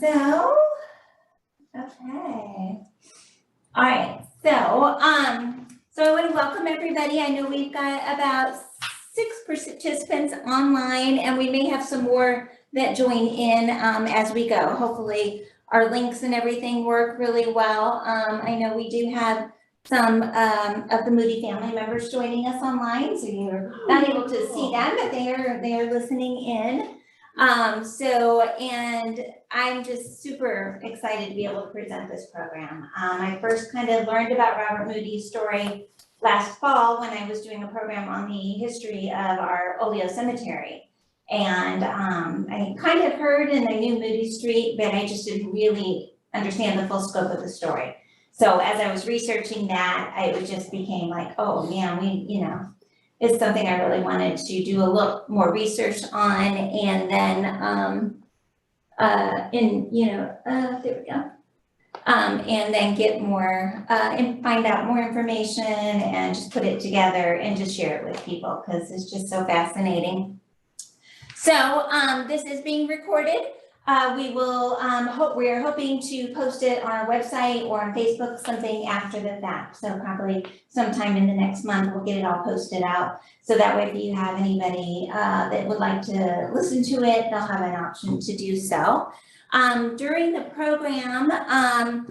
So, okay. All right. So I want to welcome everybody. I know we've got about 6 participants online, and we may have some more that join in as we go. Hopefully our links and everything work really well. I know we do have some of the Moody family members joining us online, so you're not able to see them, but they are listening in. And I'm just super excited to be able to present this program. I first kind of learned about Robert Moody's story last fall when I was doing a program on the history of our Oleo Cemetery. And I kind of heard and I knew Moody Street, but I just didn't really understand the full scope of the story. So as I was researching that, it just became like, oh man, it's something I really wanted to do a little more research on, and then there we go. And then get more and find out more information and just put it together and just share it with people because it's just so fascinating. So this is being recorded. We are hoping to post it on our website or on Facebook, something after the fact. So probably sometime in the next month, we'll get it all posted out. So that way, if you have anybody that would like to listen to it, they'll have an option to do so. During the program, I'll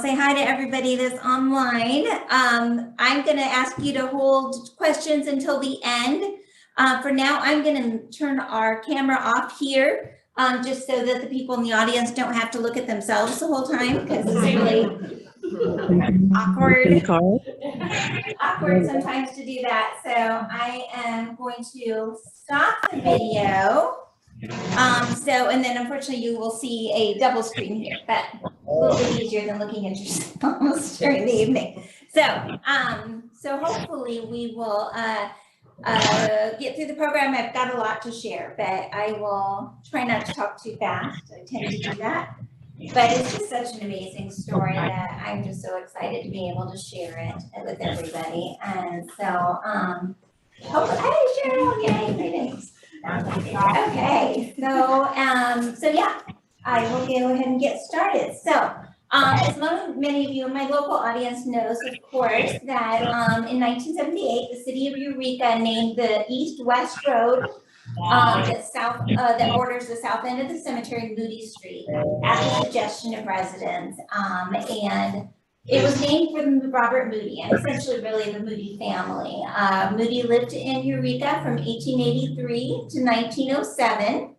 say hi to everybody that's online. I'm gonna ask you to hold questions until the end. For now, I'm gonna turn our camera off here. Just so that the people in the audience don't have to look at themselves the whole time, because it's really awkward sometimes to do that. So I am going to stop the video. And then unfortunately you will see a double screen here, but a little bit easier than looking at yourselves during the evening. So hopefully we will get through the program. I've got a lot to share, but I will try not to talk too fast. I tend to do that. But it's just such an amazing story that I'm just so excited to be able to share it with everybody. And so, hey Cheryl, yay, greetings. Okay, so yeah, I will go ahead and get started. So, as many of you in my local audience knows, of course, that in 1978, the city of Eureka named the east-west road that borders the south end of the cemetery, Moody Street, at the suggestion of residents. And it was named for Robert Moody, and essentially really the Moody family. Moody lived in Eureka from 1883 to 1907.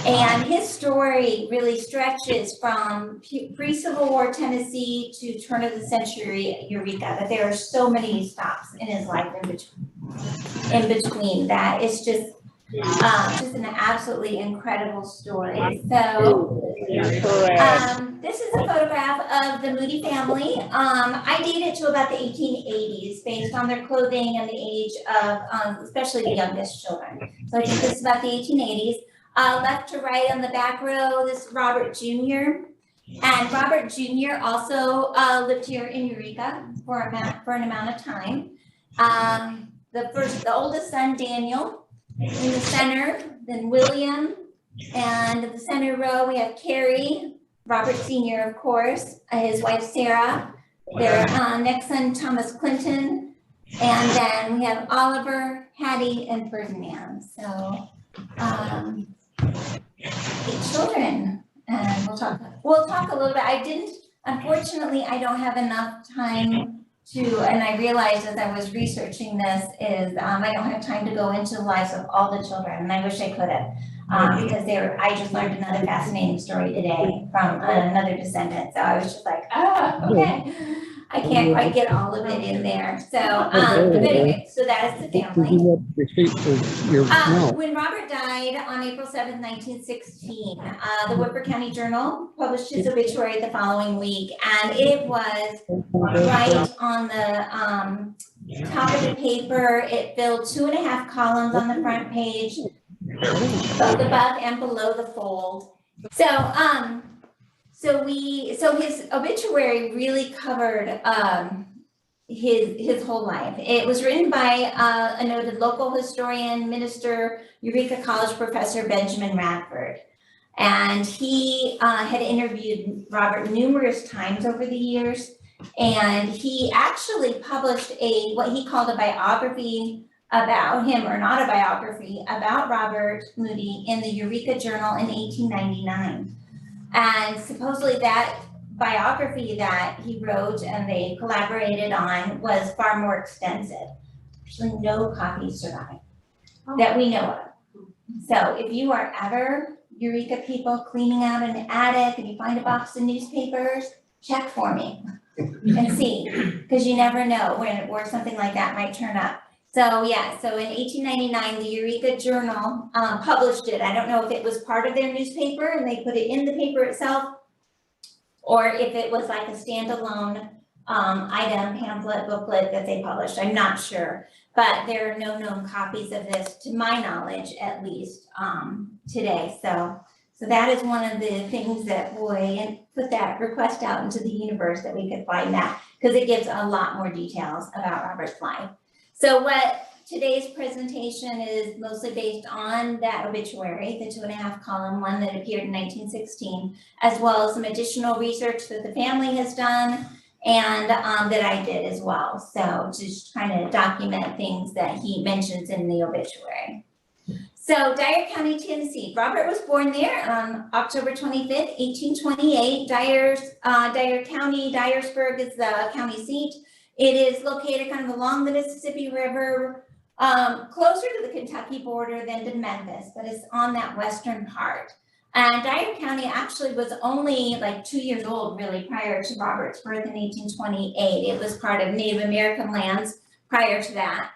And his story really stretches from pre-Civil War Tennessee to turn of the century Eureka, but there are so many stops in his life in between that it's just an absolutely incredible story. So this is a photograph of the Moody family. I date it to about the 1880s based on their clothing and the age of especially the youngest children. So I think this is about the 1880s. Left to right on the back row, this is Robert Jr. And Robert Jr. also lived here in Eureka for an amount of time. The oldest son, Daniel, in the center, then William, and in the center row we have Carrie, Robert Sr., of course, his wife Sarah, their next son, Thomas Clinton, and then we have Oliver, Hattie, and Ferdinand. So 8 children, and we'll talk a little bit. Unfortunately, I don't have enough time and I realized as I was researching this I don't have time to go into the lives of all the children, and I wish I could have, because I just learned another fascinating story today from another descendant, so I was just like, okay. I can't quite get all of it in there. So, but anyway, so that is the family. When Robert died on April 7th, 1916, the Whipper County Journal published his obituary the following week, and it was right on the top of the paper. It filled 2.5 columns on the front page, both above and below the fold. So his obituary really covered his whole life. It was written by a noted local historian, minister, Eureka College professor Benjamin Radford. And he had interviewed Robert numerous times over the years. And he actually published what he called a biography about him, or not a biography, about Robert Moody in the Eureka Journal in 1899. And supposedly that biography that he wrote and they collaborated on was far more extensive. Actually, no copies survive that we know of. So if you are ever, Eureka people, cleaning out an attic and you find a box of newspapers, check for me and see, because you never know where something like that might turn up. So yeah, so in 1899, the Eureka Journal published it. I don't know if it was part of their newspaper and they put it in the paper itself, or if it was like a standalone item, pamphlet, booklet that they published. I'm not sure, but there are no known copies of this, to my knowledge, at least today. So that is one of the things that, boy, put that request out into the universe that we could find that, because it gives a lot more details about Robert's life. So what today's presentation is mostly based on that obituary, the 2.5 column one that appeared in 1916, as well as some additional research that the family has done and that I did as well. So just kind of document things that he mentions in the obituary. So Dyer County, Tennessee. Robert was born there on October 25th, 1828. Dyer County, Dyersburg is the county seat. It is located kind of along the Mississippi River, closer to the Kentucky border than to Memphis, but it's on that western part. And Dyer County actually was only like 2 years old really prior to Robert's birth in 1828. It was part of Native American lands prior to that.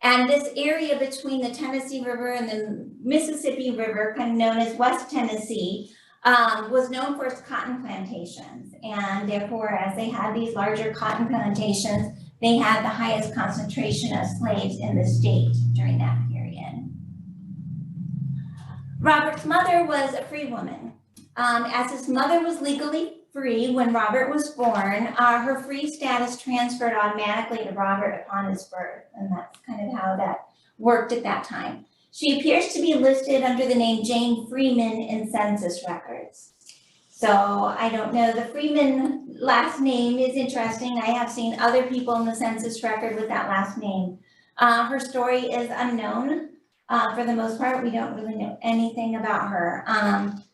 And this area between the Tennessee River and the Mississippi River, kind of known as West Tennessee, was known for its cotton plantations. And therefore, as they had these larger cotton plantations, they had the highest concentration of slaves in the state during that period. Robert's mother was a free woman. As his mother was legally free when Robert was born, her free status transferred automatically to Robert upon his birth, and that's kind of how that worked at that time. She appears to be listed under the name Jane Freeman in census records. So I don't know, the Freeman last name is interesting. I have seen other people in the census record with that last name. Her story is unknown. For the most part, we don't really know anything about her.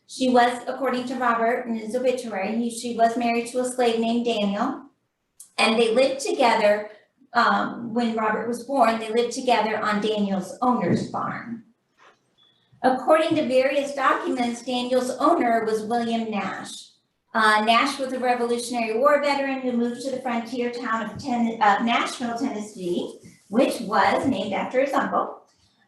She was, according to Robert in his obituary, she was married to a slave named Daniel, and they lived together when Robert was born. They lived together on Daniel's owner's farm. According to various documents, Daniel's owner was William Nash. Nash was a Revolutionary War veteran who moved to the frontier town of Nashville, Tennessee, which was named after his uncle.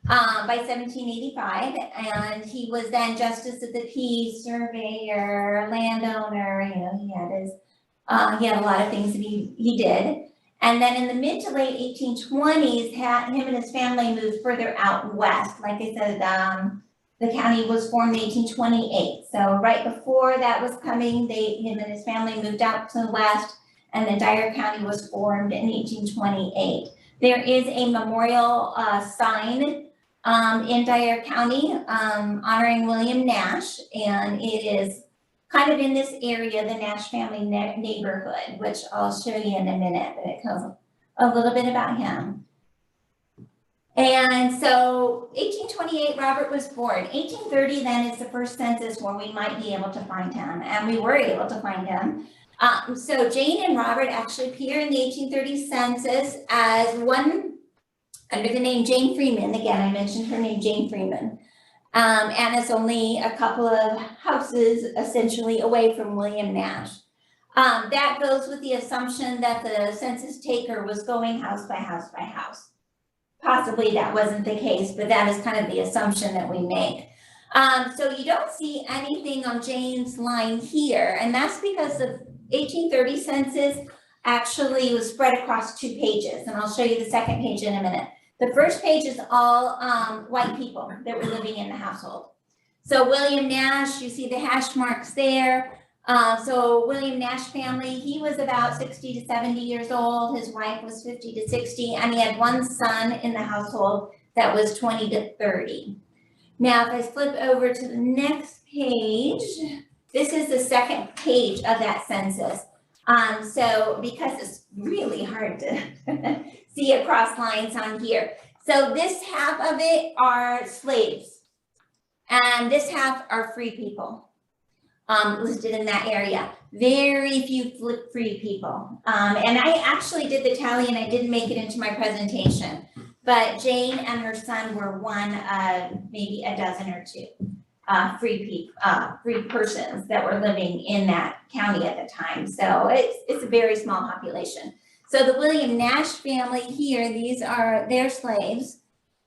By 1785, and he was then justice of the peace, surveyor, landowner. You know, he had a lot of things that he did. And then in the mid to late 1820s, him and his family moved further out west. Like I said, the county was formed in 1828. So right before that was coming, him and his family moved out to the west, and then Dyer County was formed in 1828. There is a memorial sign in Dyer County, honoring William Nash, and it is kind of in this area, the Nash family neighborhood, which I'll show you in a minute, but it tells a little bit about him. And so 1828, Robert was born. 1830 then is the first census where we might be able to find him, and we were able to find him. So Jane and Robert actually appear in the 1830 census as one under the name Jane Freeman. Again, I mentioned her name, Jane Freeman. And it's only a couple of houses essentially away from William Nash. That goes with the assumption that the census taker was going house by house by house. Possibly that wasn't the case, but that is kind of the assumption that we make. So you don't see anything on Jane's line here, and that's because the 1830 census actually was spread across 2 pages, and I'll show you the second page in a minute. The first page is all white people that were living in the household. So William Nash, you see the hash marks there. So William Nash family, he was about 60 to 70 years old. His wife was 50 to 60, and he had one son in the household that was 20 to 30. Now, if I flip over to the next page, this is the second page of that census. So because it's really hard to see across lines on here. So this half of it are slaves, and this half are free people listed in that area. Very few free people. And I actually did the tally and I didn't make it into my presentation, but Jane and her son were one of maybe a dozen or two free persons that were living in that county at the time. So it's a very small population. So the William Nash family here, these are their slaves.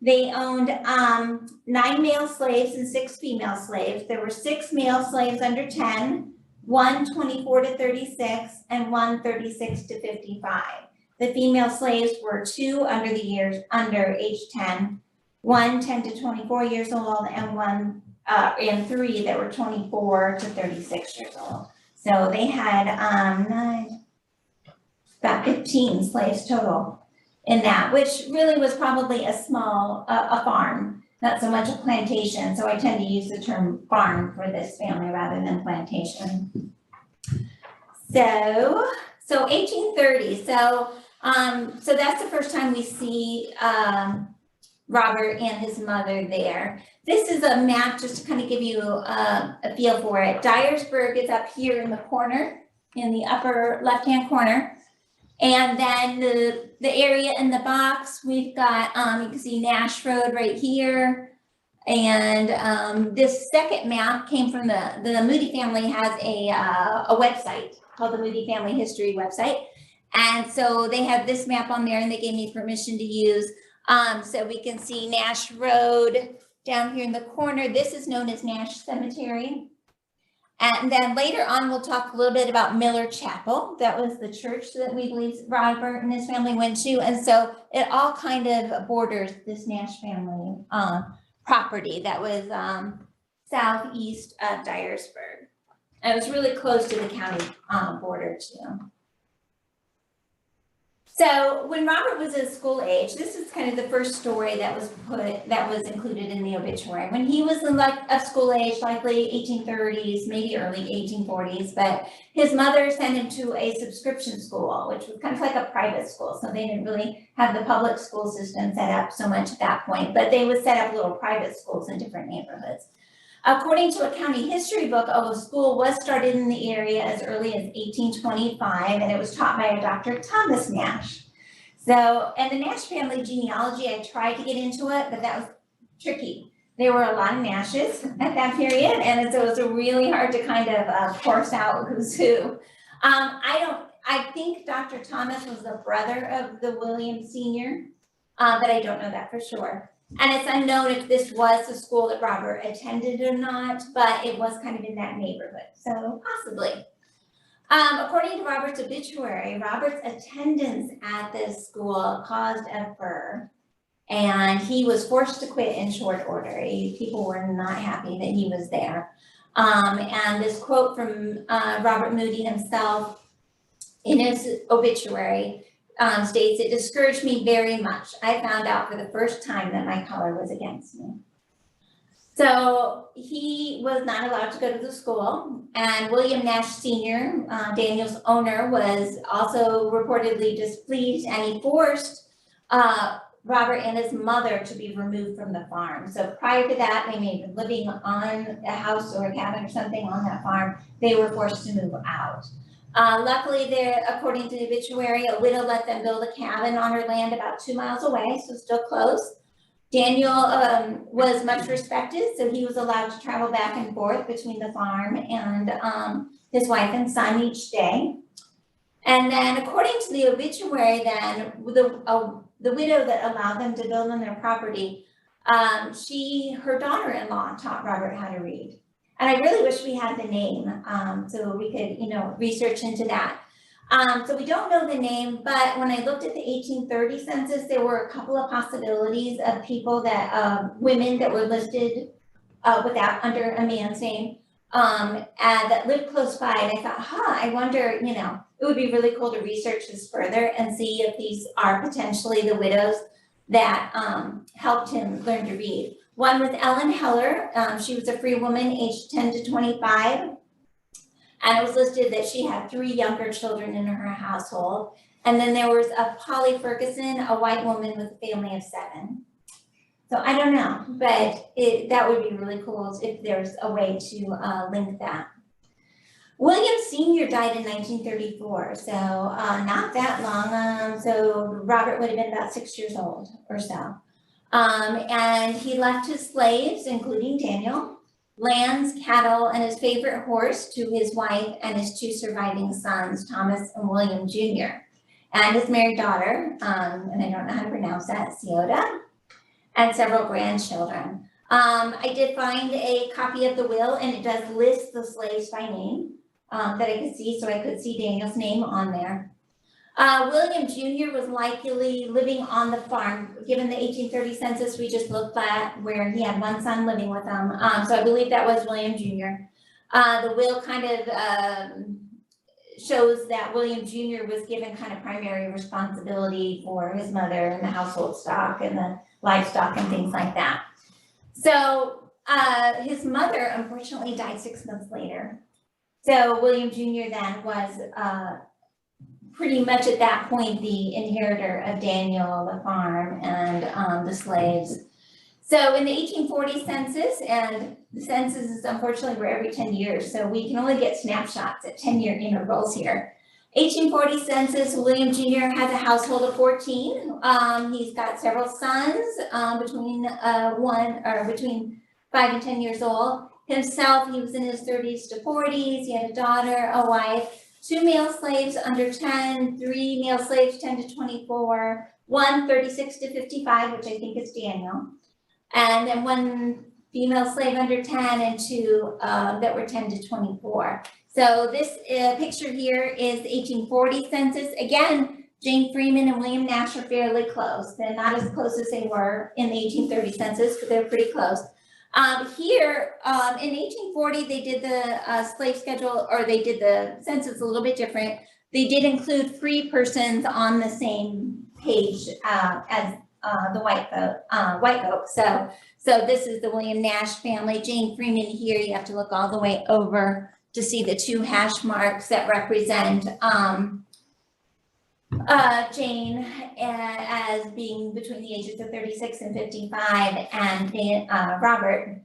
They owned 9 male slaves and 6 female slaves. There were 6 male slaves under 10, one 24 to 36, and one 36 to 55. The female slaves were 2 under age 10, one 10 to 24 years old, and 3 that were 24 to 36 years old. So they had about 15 slaves total in that, which really was probably a small, a farm, not so much a plantation. So I tend to use the term farm for this family rather than plantation. So 1830. So that's the first time we see Robert and his mother there. This is a map just to kind of give you a feel for it. Dyersburg is up here in the corner, in the upper left-hand corner. And then the area in the box, we've got, you can see Nash Road right here. And this second map came from the Moody family has a website called the Moody Family History website. And so they have this map on there and they gave me permission to use. So we can see Nash Road down here in the corner. This is known as Nash Cemetery. And then later on, we'll talk a little bit about Miller Chapel. That was the church that we believe Robert and his family went to. And so it all kind of borders this Nash family property that was southeast of Dyersburg. And it was really close to the county border too. So when Robert was in school age, this is kind of the first story that was included in the obituary. When he was in school age, likely 1830s, maybe early 1840s, but his mother sent him to a subscription school, which was kind of like a private school. So they didn't really have the public school system set up so much at that point, but they would set up little private schools in different neighborhoods. According to a county history book, a school was started in the area as early as 1825, and it was taught by a Dr. Thomas Nash. So, and the Nash family genealogy, I tried to get into it, but that was tricky. There were a lot of Nashes at that period, and so it was really hard to kind of parse out who's who. I think Dr. Thomas was the brother of the William Sr., but I don't know that for sure. And it's unknown if this was the school that Robert attended or not, but it was kind of in that neighborhood, so possibly. According to Robert's obituary, Robert's attendance at this school caused a furor, and he was forced to quit in short order. People were not happy that he was there. And this quote from Robert Moody himself in his obituary states, "It discouraged me very much. I found out for the first time that my color was against me." So he was not allowed to go to the school, and William Nash Sr., Daniel's owner, was also reportedly displeased, and he forced Robert and his mother to be removed from the farm. So prior to that, they may have been living on a house or a cabin or something on that farm. They were forced to move out. Luckily, according to the obituary, a widow let them build a cabin on her land about 2 miles away, so still close. Daniel was much respected, so he was allowed to travel back and forth between the farm and his wife and son each day. And then, according to the obituary, then the widow that allowed them to build on their property, her daughter-in-law taught Robert how to read. And I really wish we had the name so we could, research into that. So we don't know the name, but when I looked at the 1830 census, there were a couple of possibilities of people women that were listed under a man's name that lived close by. And I thought, I wonder, it would be really cool to research this further and see if these are potentially the widows that helped him learn to read. One was Ellen Heller. She was a free woman aged 10 to 25. And it was listed that she had 3 younger children in her household. And then there was a Polly Ferguson, a white woman with a family of 7. So I don't know, but that would be really cool if there's a way to link that. William Sr. died in 1934, so not that long. So Robert would have been about 6 years old or so. And he left his slaves, including Daniel, lands, cattle, and his favorite horse to his wife and his 2 surviving sons, Thomas and William Jr., and his married daughter, and I don't know how to pronounce that, Ciota, and several grandchildren. I did find a copy of the will, and it does list the slaves by name that I could see, so I could see Daniel's name on there. William Jr. was likely living on the farm, given the 1830 census we just looked at, where he had 1 son living with him. So I believe that was William Jr. The will kind of shows that William Jr. was given kind of primary responsibility for his mother and the household stock and the livestock and things like that. So his mother unfortunately died 6 months later. So William Jr. then was pretty much at that point the inheritor of Daniel, the farm, and the slaves. So in the 1840 census, and the censuses unfortunately were every 10 years, so we can only get snapshots at 10-year intervals here. 1840 census, William Jr. has a household of 14. He's got several sons between 5 and 10 years old. Himself, he was in his 30s to 40s. He had a daughter, a wife, 2 male slaves under 10, 3 male slaves 10 to 24, 1 36 to 55, which I think is Daniel, and then 1 female slave under 10 and 2 that were 10 to 24. So this picture here is the 1840 census. Again, Jane Freeman and William Nash are fairly close. They're not as close as they were in the 1830 census, but they're pretty close. Here in 1840, they did the slave schedule, or they did the census a little bit different. They did include free persons on the same page as the white folk. So this is the William Nash family. Jane Freeman here, you have to look all the way over to see the 2 hash marks that represent Jane as being between the ages of 36 and 55, and Robert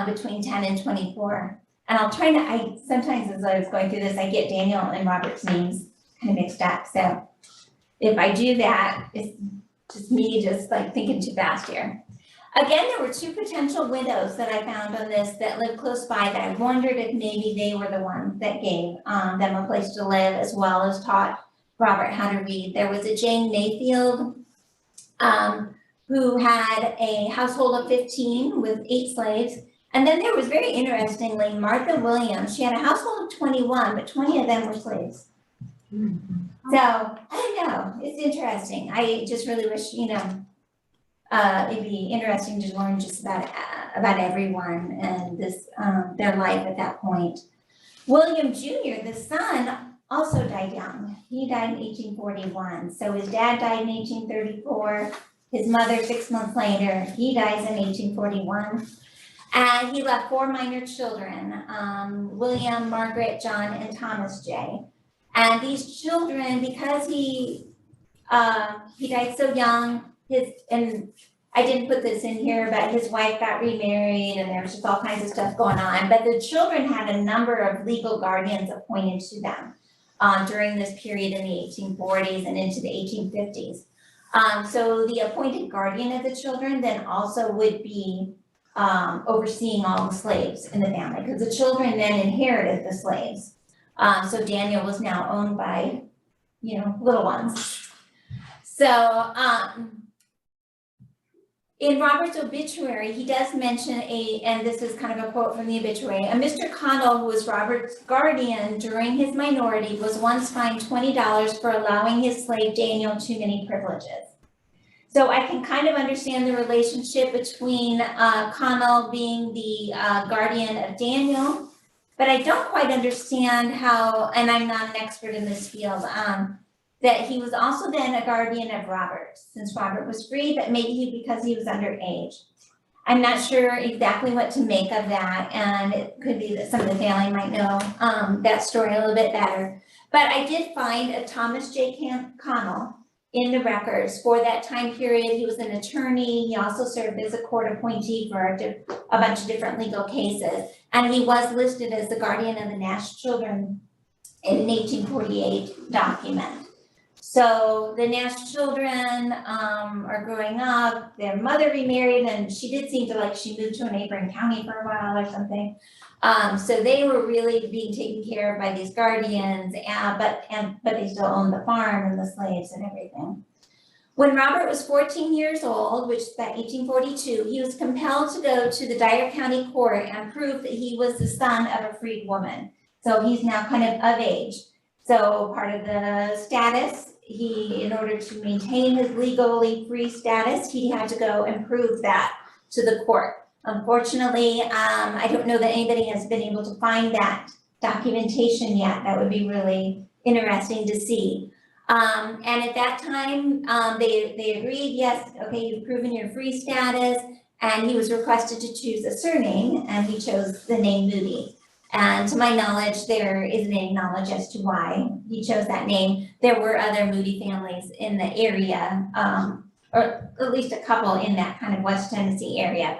between 10 and 24. And I'll try to, sometimes as I was going through this, I get Daniel and Robert's names kind of mixed up. So if I do that, it's just me just like thinking too fast here. Again, there were 2 potential widows that I found on this that lived close by that I wondered if maybe they were the ones that gave them a place to live, as well as taught Robert how to read. There was a Jane Mayfield who had a household of 15 with 8 slaves. And then there was, very interestingly, Martha Williams. She had a household of 21, but 20 of them were slaves. Mm-hmm. So I don't know, it's interesting. I just really wish, it'd be interesting to learn just about everyone and this their life at that point. William Jr., the son, also died young. He died in 1841. So his dad died in 1834. His mother 6 months later. He dies in 1841. And he left 4 minor children, William, Margaret, John, and Thomas J. And these children, because he died so young, and I didn't put this in here, but his wife got remarried and there was just all kinds of stuff going on. But the children had a number of legal guardians appointed to them during this period in the 1840s and into the 1850s. So the appointed guardian of the children then also would be overseeing all the slaves in the family, because the children then inherited the slaves. So Daniel was now owned by, little ones. So in Robert's obituary, he does mention and this is kind of a quote from the obituary, a Mr. Connell, who was Robert's guardian during his minority, was once fined $20 for allowing his slave Daniel too many privileges. So I can kind of understand the relationship between Connell being the guardian of Daniel, but I don't quite understand how, and I'm not an expert in this field, that he was also then a guardian of Robert, since Robert was free, but maybe because he was underage. I'm not sure exactly what to make of that, and it could be that some of the family might know that story a little bit better. But I did find a Thomas J. Connell in the records for that time period. He was an attorney. He also served as a court appointee for a bunch of different legal cases. And he was listed as the guardian of the Nash children in an 1848 document. So the Nash children are growing up, their mother remarried, and she did seem to she moved to a neighboring county for a while or something. So they were really being taken care of by these guardians, but they still owned the farm and the slaves and everything. When Robert was 14 years old, which is about 1842, he was compelled to go to the Dyer County Court and prove that he was the son of a freed woman. So he's now kind of age. So part of the status, in order to maintain his legally free status, he had to go and prove that to the court. Unfortunately, I don't know that anybody has been able to find that documentation yet. That would be really interesting to see. And at that time, they agreed, yes, okay, you've proven your free status, and he was requested to choose a surname, and he chose the name Moody. And to my knowledge, there isn't any knowledge as to why he chose that name. There were other Moody families in the area, or at least a couple in that kind of West Tennessee area.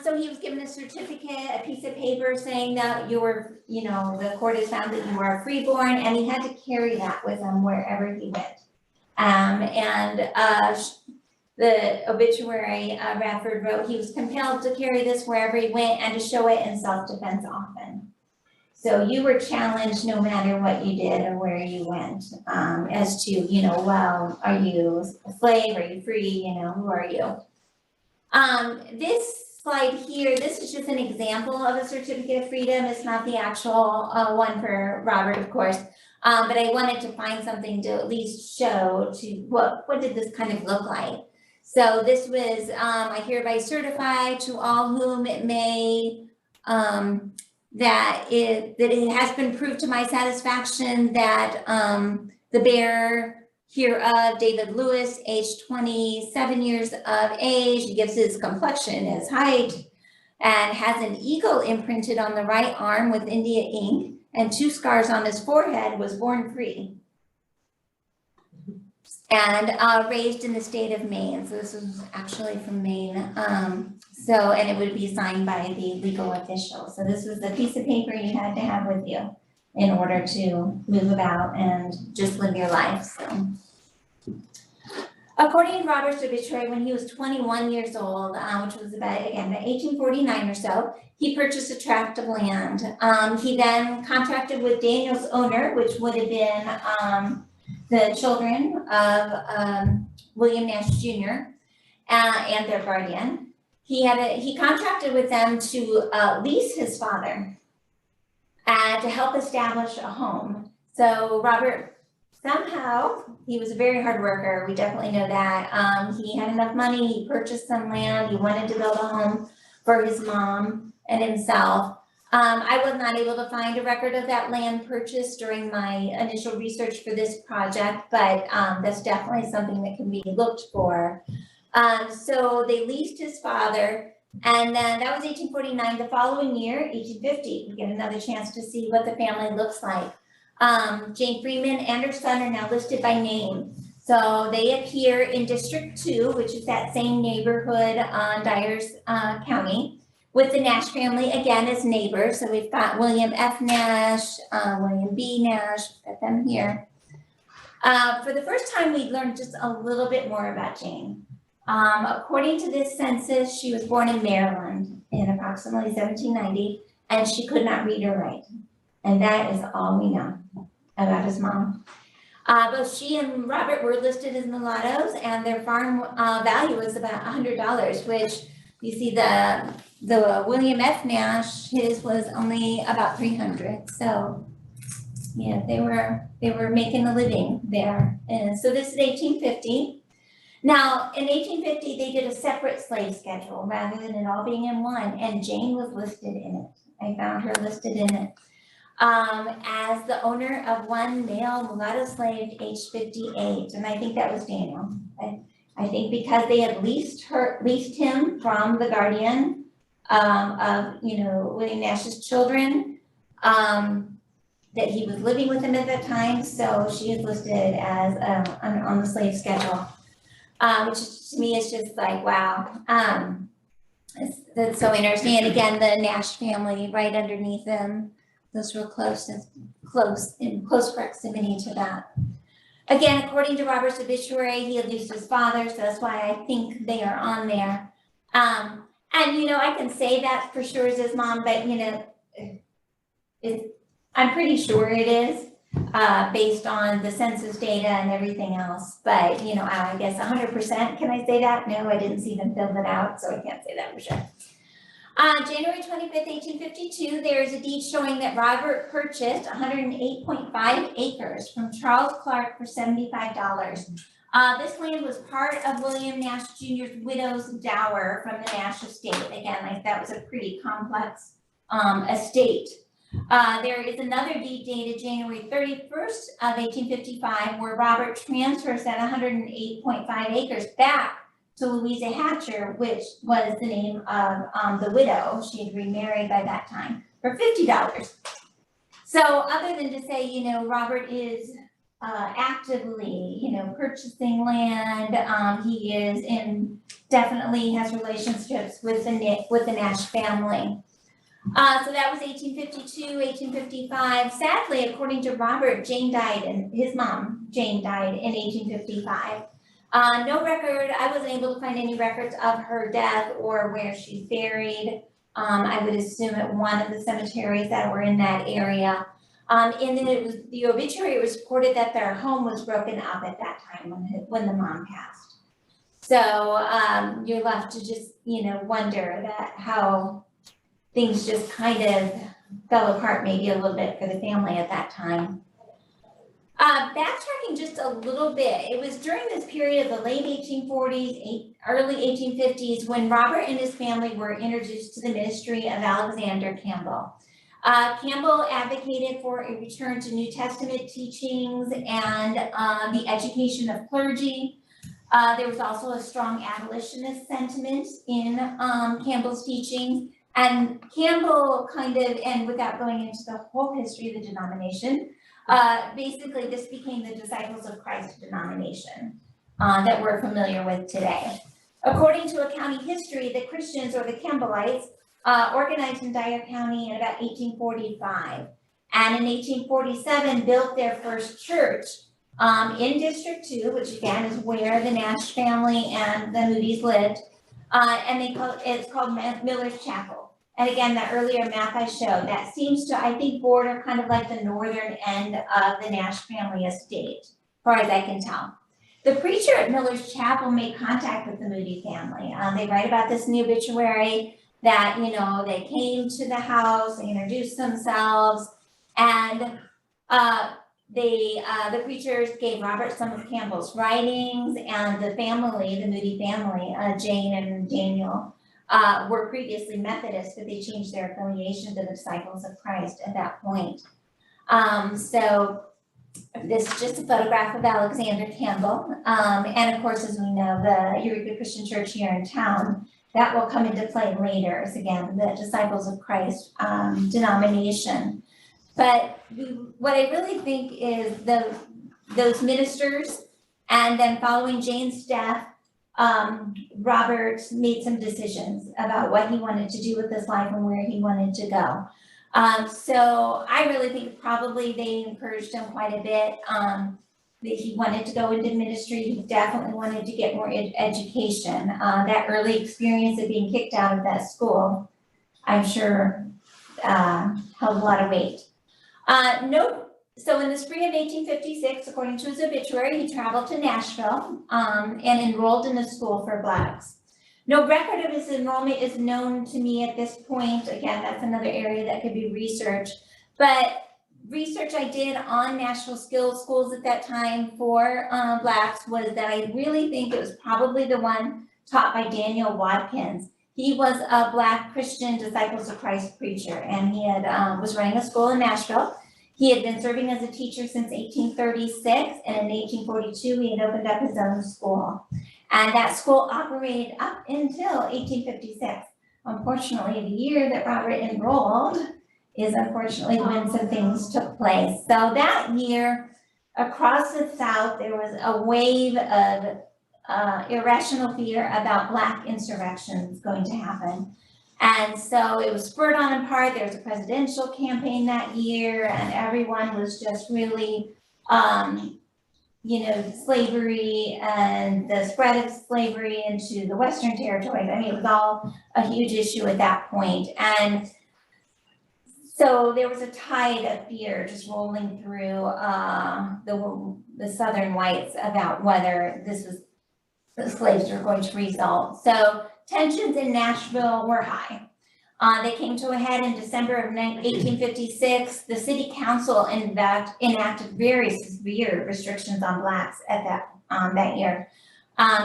So he was given a certificate, a piece of paper saying that the court has found that you are freeborn, and he had to carry that with him wherever he went. The obituary Radford wrote, he was compelled to carry this wherever he went and to show it in self-defense often. So you were challenged no matter what you did or where you went, as to, well, are you a slave? Are you free? Who are you? This slide here, this is just an example of a certificate of freedom. It's not the actual one for Robert, of course. But I wanted to find something to at least show to what did this kind of look like. So this was, I hereby certify to all whom it may, that it has been proved to my satisfaction that the bearer hereof, David Lewis, age 27 years of age, he gives his complexion, his height, and has an eagle imprinted on the right arm with India ink and 2 scars on his forehead, was born free. And raised in the state of Maine. So this was actually from Maine. And it would be signed by the legal official. So this was the piece of paper you had to have with you in order to move about and just live your life. So, according to Robert's obituary, when he was 21 years old, which was about 1849 or so, he purchased a tract of land. He then contracted with Daniel's owner, which would have been the children of William Nash Jr. And their guardian. He contracted with them to lease his father to help establish a home. So Robert, somehow, he was a very hard worker. We definitely know that. He had enough money. He purchased some land. He wanted to build a home for his mom and himself. I was not able to find a record of that land purchase during my initial research for this project, but that's definitely something that can be looked for. So they leased his father, and then that was 1849. The following year, 1850, we get another chance to see what the family looks like. Jane Freeman and her son are now listed by name. So they appear in District 2, which is that same neighborhood on Dyers County, with the Nash family again as neighbors. So we've got William F. Nash, William B. Nash, got them here. For the first time, we learned just a little bit more about Jane. According to this census, she was born in Maryland in approximately 1790, and she could not read or write. And that is all we know about his mom. Both she and Robert were listed as mulattoes, and their farm value was about $100, which you see the William F. Nash, his was only about $300. So yeah, they were making a living there. And so this is 1850. Now, in 1850, they did a separate slave schedule rather than it all being in one, and Jane was listed in it. I found her listed in it as the owner of one male mulatto slave aged 58, and I think that was Daniel. I think because they had leased him from the guardian of, William Nash's children, that he was living with him at that time, so she is listed as on the slave schedule, which to me is just like, wow. That's so interesting. And again, the Nash family right underneath him, those were in close proximity to that. Again, according to Robert's obituary, he had lost his father, so that's why I think they are on there. And I can say that for sure as his mom, but I'm pretty sure it is based on the census data and everything else. But I guess 100%. Can I say that? No, I didn't see them fill it out, so I can't say that for sure. January 25th, 1852, there is a deed showing that Robert purchased 108.5 acres from Charles Clark for $75. This land was part of William Nash Jr.'s widow's dower from the Nash estate. Again, that was a pretty complex estate. There is another deed dated January 31st of 1855 where Robert transfers that 108.5 acres back to Louisa Hatcher, which was the name of the widow. She had remarried by that time for $50. So other than to say, Robert is actively, purchasing land, he is definitely has relationships with the Nash family. So that was 1852, 1855. Sadly, according to Robert, his mom, Jane, died in 1855. No record, I wasn't able to find any records of her death or where she's buried. I would assume at one of the cemeteries that were in that area. And then the obituary was reported that their home was broken up at that time when the mom passed. So you're left to just, wonder how things just kind of fell apart maybe a little bit for the family at that time. Backtracking just a little bit, it was during this period of the late 1840s, early 1850s, when Robert and his family were introduced to the ministry of Alexander Campbell. Campbell advocated for a return to New Testament teachings and the education of clergy. There was also a strong abolitionist sentiment in Campbell's teachings. And Campbell and without going into the whole history of the denomination, basically this became the Disciples of Christ denomination that we're familiar with today. According to a county history, the Christians or the Campbellites organized in Dyer County in about 1845. And in 1847 built their first church in District 2, which again is where the Nash family and the Moody's lived. And it's called Miller's Chapel. And again, the earlier map I showed, that seems to, I think, border kind of like the northern end of the Nash family estate, as far as I can tell. The preacher at Miller's Chapel made contact with the Moody family. They write about this in the obituary that, they came to the house, they introduced themselves, and the preachers gave Robert some of Campbell's writings, and the family, the Moody family, Jane and Daniel, were previously Methodist, but they changed their affiliation to the Disciples of Christ at that point. So this is just a photograph of Alexander Campbell. And of course, as we know, the Eureka Christian Church here in town, that will come into play later, as again, the Disciples of Christ denomination. But what I really think is those ministers, and then following Jane's death, Robert made some decisions about what he wanted to do with his life and where he wanted to go. So I really think probably they encouraged him quite a bit. That he wanted to go into ministry. He definitely wanted to get more education. That early experience of being kicked out of that school, I'm sure, held a lot of weight. So in the spring of 1856, according to his obituary, he traveled to Nashville and enrolled in a school for blacks. No record of his enrollment is known to me at this point. Again, that's another area that could be researched. But research I did on Nashville Skills Schools at that time for blacks was that I really think it was probably the one taught by Daniel Watkins. He was a black Christian Disciples of Christ preacher, and he had was running a school in Nashville. He had been serving as a teacher since 1836, and in 1842, he had opened up his own school. And that school operated up until 1856. Unfortunately, the year that Robert enrolled is unfortunately when some things took place. So that year, across the South, there was a wave of irrational fear about Black insurrections going to happen. And so it was spurred on in part. There was a presidential campaign that year, and everyone was just really, slavery and the spread of slavery into the Western territories. I mean, it was all a huge issue at that point. And so there was a tide of fear just rolling through the Southern whites about whether the slaves were going to result. So tensions in Nashville were high. They came to a head in December of 1856. The city council, in fact, enacted very severe restrictions on Blacks at that year,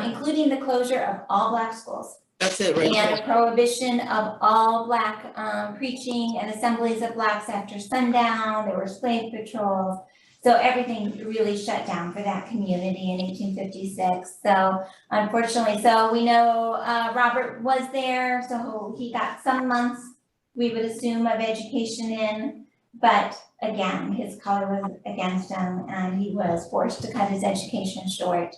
including the closure of all Black schools. That's it, right? And a prohibition of all Black preaching and assemblies of Blacks after sundown. There were slave patrols. So everything really shut down for that community in 1856. So unfortunately, so we know Robert was there, so he got some months, we would assume, of education in, but again, his color was against him and he was forced to cut his education short.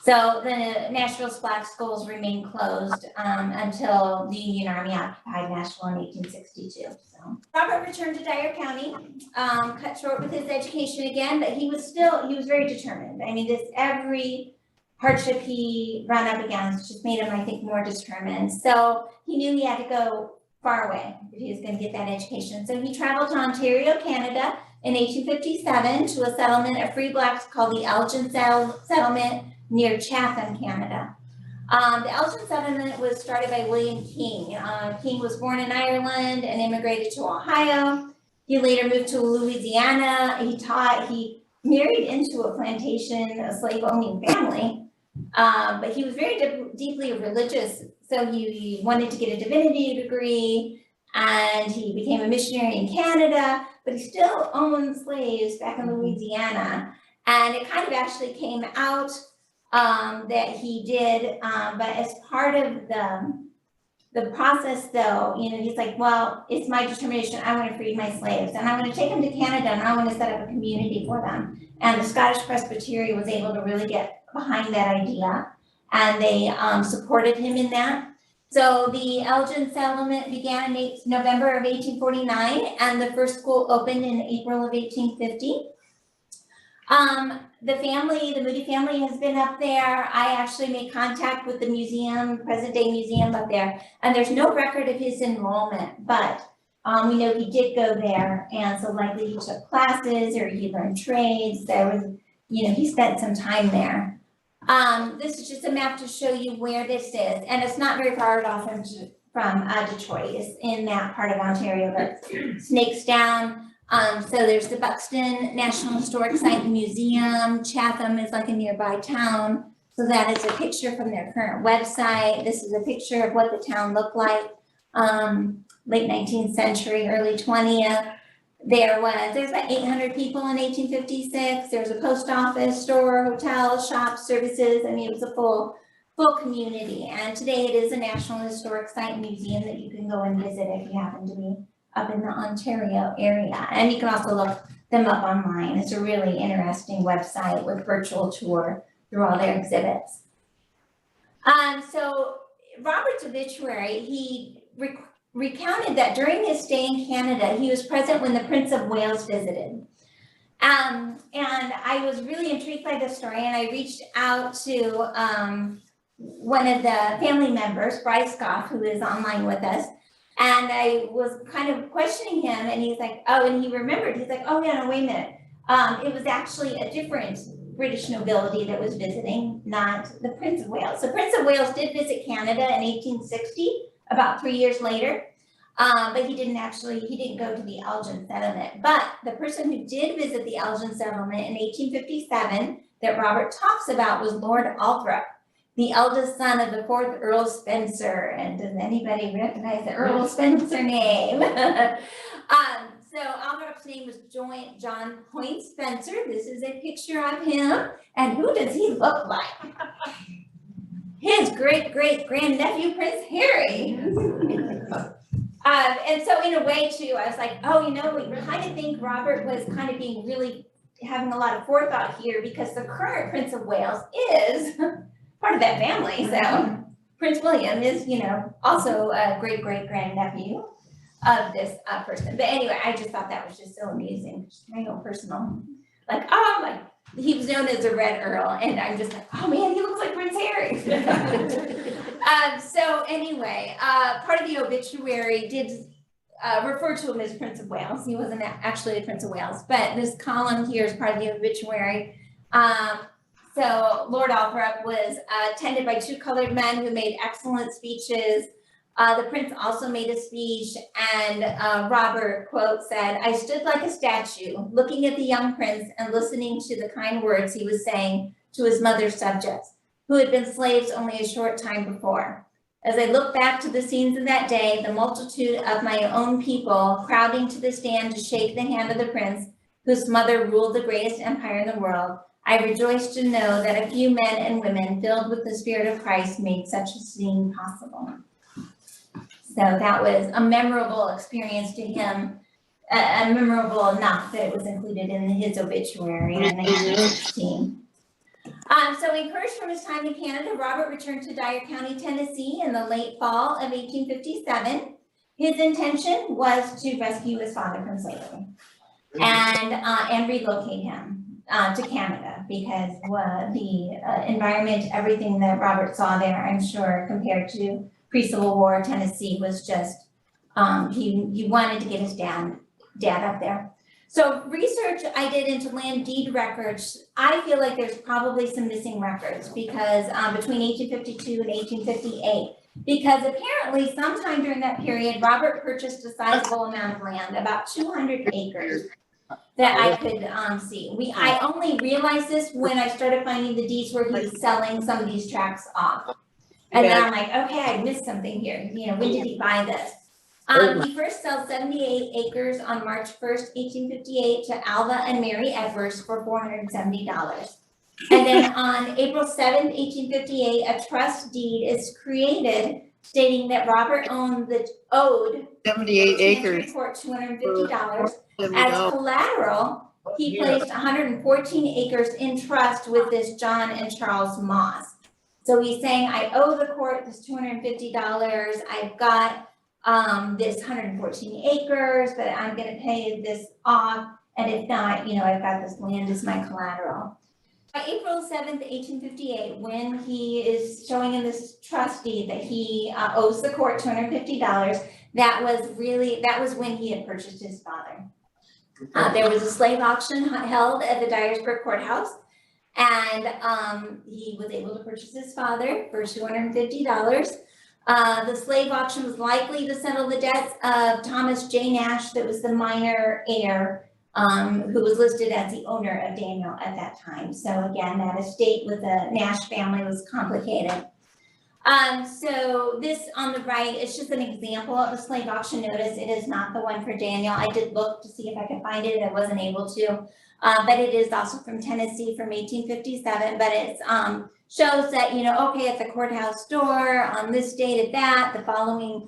So the Nashville's Black schools remained closed until the Union Army occupied Nashville in 1862. So Robert returned to Dyer County, cut short with his education again, but he was very determined. I mean, every hardship he ran up against just made him, I think, more determined. So he knew he had to go far away if he was going to get that education. So he traveled to Ontario, Canada in 1857 to a settlement of free Blacks called the Elgin Settlement near Chatham, Canada. The Elgin settlement was started by William King. King was born in Ireland and immigrated to Ohio. He later moved to Louisiana. He married into a plantation, a slave-owning family, but he was very deeply religious. So he wanted to get a divinity degree, and he became a missionary in Canada, but he still owned slaves back in Louisiana. And it kind of actually came out that he did, but as part of the process though, he's like, well, it's my determination, I want to free my slaves and I want to take them to Canada and I want to set up a community for them. And the Scottish Presbytery was able to really get behind that idea and they supported him in that. So the Elgin settlement began in November of 1849 and the first school opened in April of 1850. The Moody family has been up there. I actually made contact with the museum, present day museum up there, and there's no record of his enrollment, but we know he did go there, and so likely he took classes or he learned trades. There was, he spent some time there. This is just a map to show you where this is, and it's not very far off from Detroit. It's in that part of Ontario that snakes down. So there's the Buxton National Historic Site and Museum. Chatham is like a nearby town. So that is a picture from their current website. This is a picture of what the town looked like, late 19th century, early 20th. There's about 800 people in 1856. There's a post office, store, hotel, shop, services. I mean, it was a full community. And today it is a National Historic Site and Museum that you can go and visit if you happen to be up in the Ontario area. And you can also look them up online. It's a really interesting website with virtual tour through all their exhibits. So Robert's obituary, he recounted that during his stay in Canada, he was present when the Prince of Wales visited. And I was really intrigued by this story, and I reached out to one of the family members, Bryce Goff, who is online with us. And I was kind of questioning him, and he's like, oh, and he remembered, he's like, oh yeah, no, wait a minute. It was actually a different British nobility that was visiting, not the Prince of Wales. So Prince of Wales did visit Canada in 1860, about 3 years later, but he didn't go to the Elgin settlement. But the person who did visit the Elgin settlement in 1857 that Robert talks about was Lord Althorp, the eldest son of the 4th Earl Spencer. And does anybody recognize the Earl Spencer name? So Althorp's name was John Point Spencer. This is a picture of him. And who does he look like? his great-great-grandnephew, Prince Harry. And so in a way too, I was like, oh, we kind of think Robert was kind of being really having a lot of forethought here because the current Prince of Wales is part of that family. So Prince William is, also a great-great-grandnephew of this person. But anyway, I just thought that was just so amazing. Just kind of personal. Like, he was known as a Red Earl, and I'm just like, oh man, he looks like Prince Harry. So anyway, part of the obituary did refer to him as Prince of Wales. He wasn't actually a Prince of Wales, but this column here is part of the obituary. So Lord Althorp was attended by 2 colored men who made excellent speeches. The prince also made a speech, and Robert, quote, said, "I stood like a statue, looking at the young prince and listening to the kind words he was saying to his mother's subjects, who had been slaves only a short time before. As I look back to the scenes of that day, the multitude of my own people crowding to the stand to shake the hand of the prince, whose mother ruled the greatest empire in the world, I rejoice to know that a few men and women filled with the Spirit of Christ made such a scene possible." So that was a memorable experience to him, memorable enough that it was included in his obituary in 1916. So encouraged from his time in Canada, Robert returned to Dyer County, Tennessee in the late fall of 1857. His intention was to rescue his father from slavery and relocate him to Canada because the environment, everything that Robert saw there, I'm sure, compared to pre-Civil War Tennessee was just, he wanted to get his dad up there. So research I did into land deed records, I feel like there's probably some missing records because between 1852 and 1858, because apparently sometime during that period, Robert purchased a sizable amount of land, about 200 acres that I could see. I only realized this when I started finding the deeds where he was selling some of these tracts off. And then I'm like, okay, I missed something here. When did he buy this? He first sold 78 acres on March 1st, 1858 to Alva and Mary Edwards for $470. And then on April 7th, 1858, a trust deed is created stating that Robert owed 78 acres. Court $250. As collateral, he placed 114 acres in trust with this John and Charles Moss. So he's saying, I owe the court this $250. I've got this 114 acres, but I'm going to pay this off. And if not, I've got this land as my collateral. By April 7th, 1858, when he is showing in this trust deed that he owes the court $250, that was when he had purchased his father. There was a slave auction held at the Dyersburg courthouse. And he was able to purchase his father for $250. The slave auction was likely to settle the debts of Thomas J. Nash, that was the minor heir, who was listed as the owner of Daniel at that time. So again, that estate with the Nash family was complicated. So this on the right is just an example of a slave auction notice. It is not the one for Daniel. I did look to see if I could find it. I wasn't able to. But it is also from Tennessee from 1857, but it shows that, okay, at the courthouse door on this date at that, the following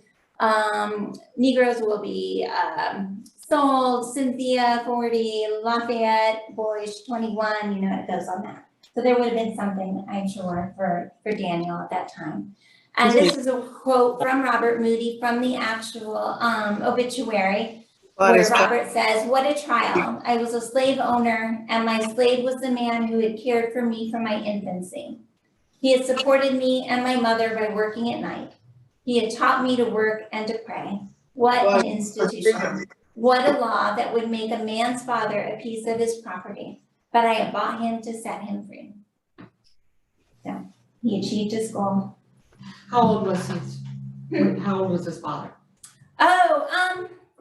Negroes will be sold, Cynthia 40, Lafayette, Boys 21, it goes on that. So there would have been something, I'm sure, for Daniel at that time. And this is a quote from Robert Moody from the actual obituary. Where Robert says, "What a trial. I was a slave owner, and my slave was the man who had cared for me from my infancy. He had supported me and my mother by working at night. He had taught me to work and to pray. What an institution. What a law that would make a man's father a piece of his property. But I have bought him to set him free." So he achieved his goal. How old was his father?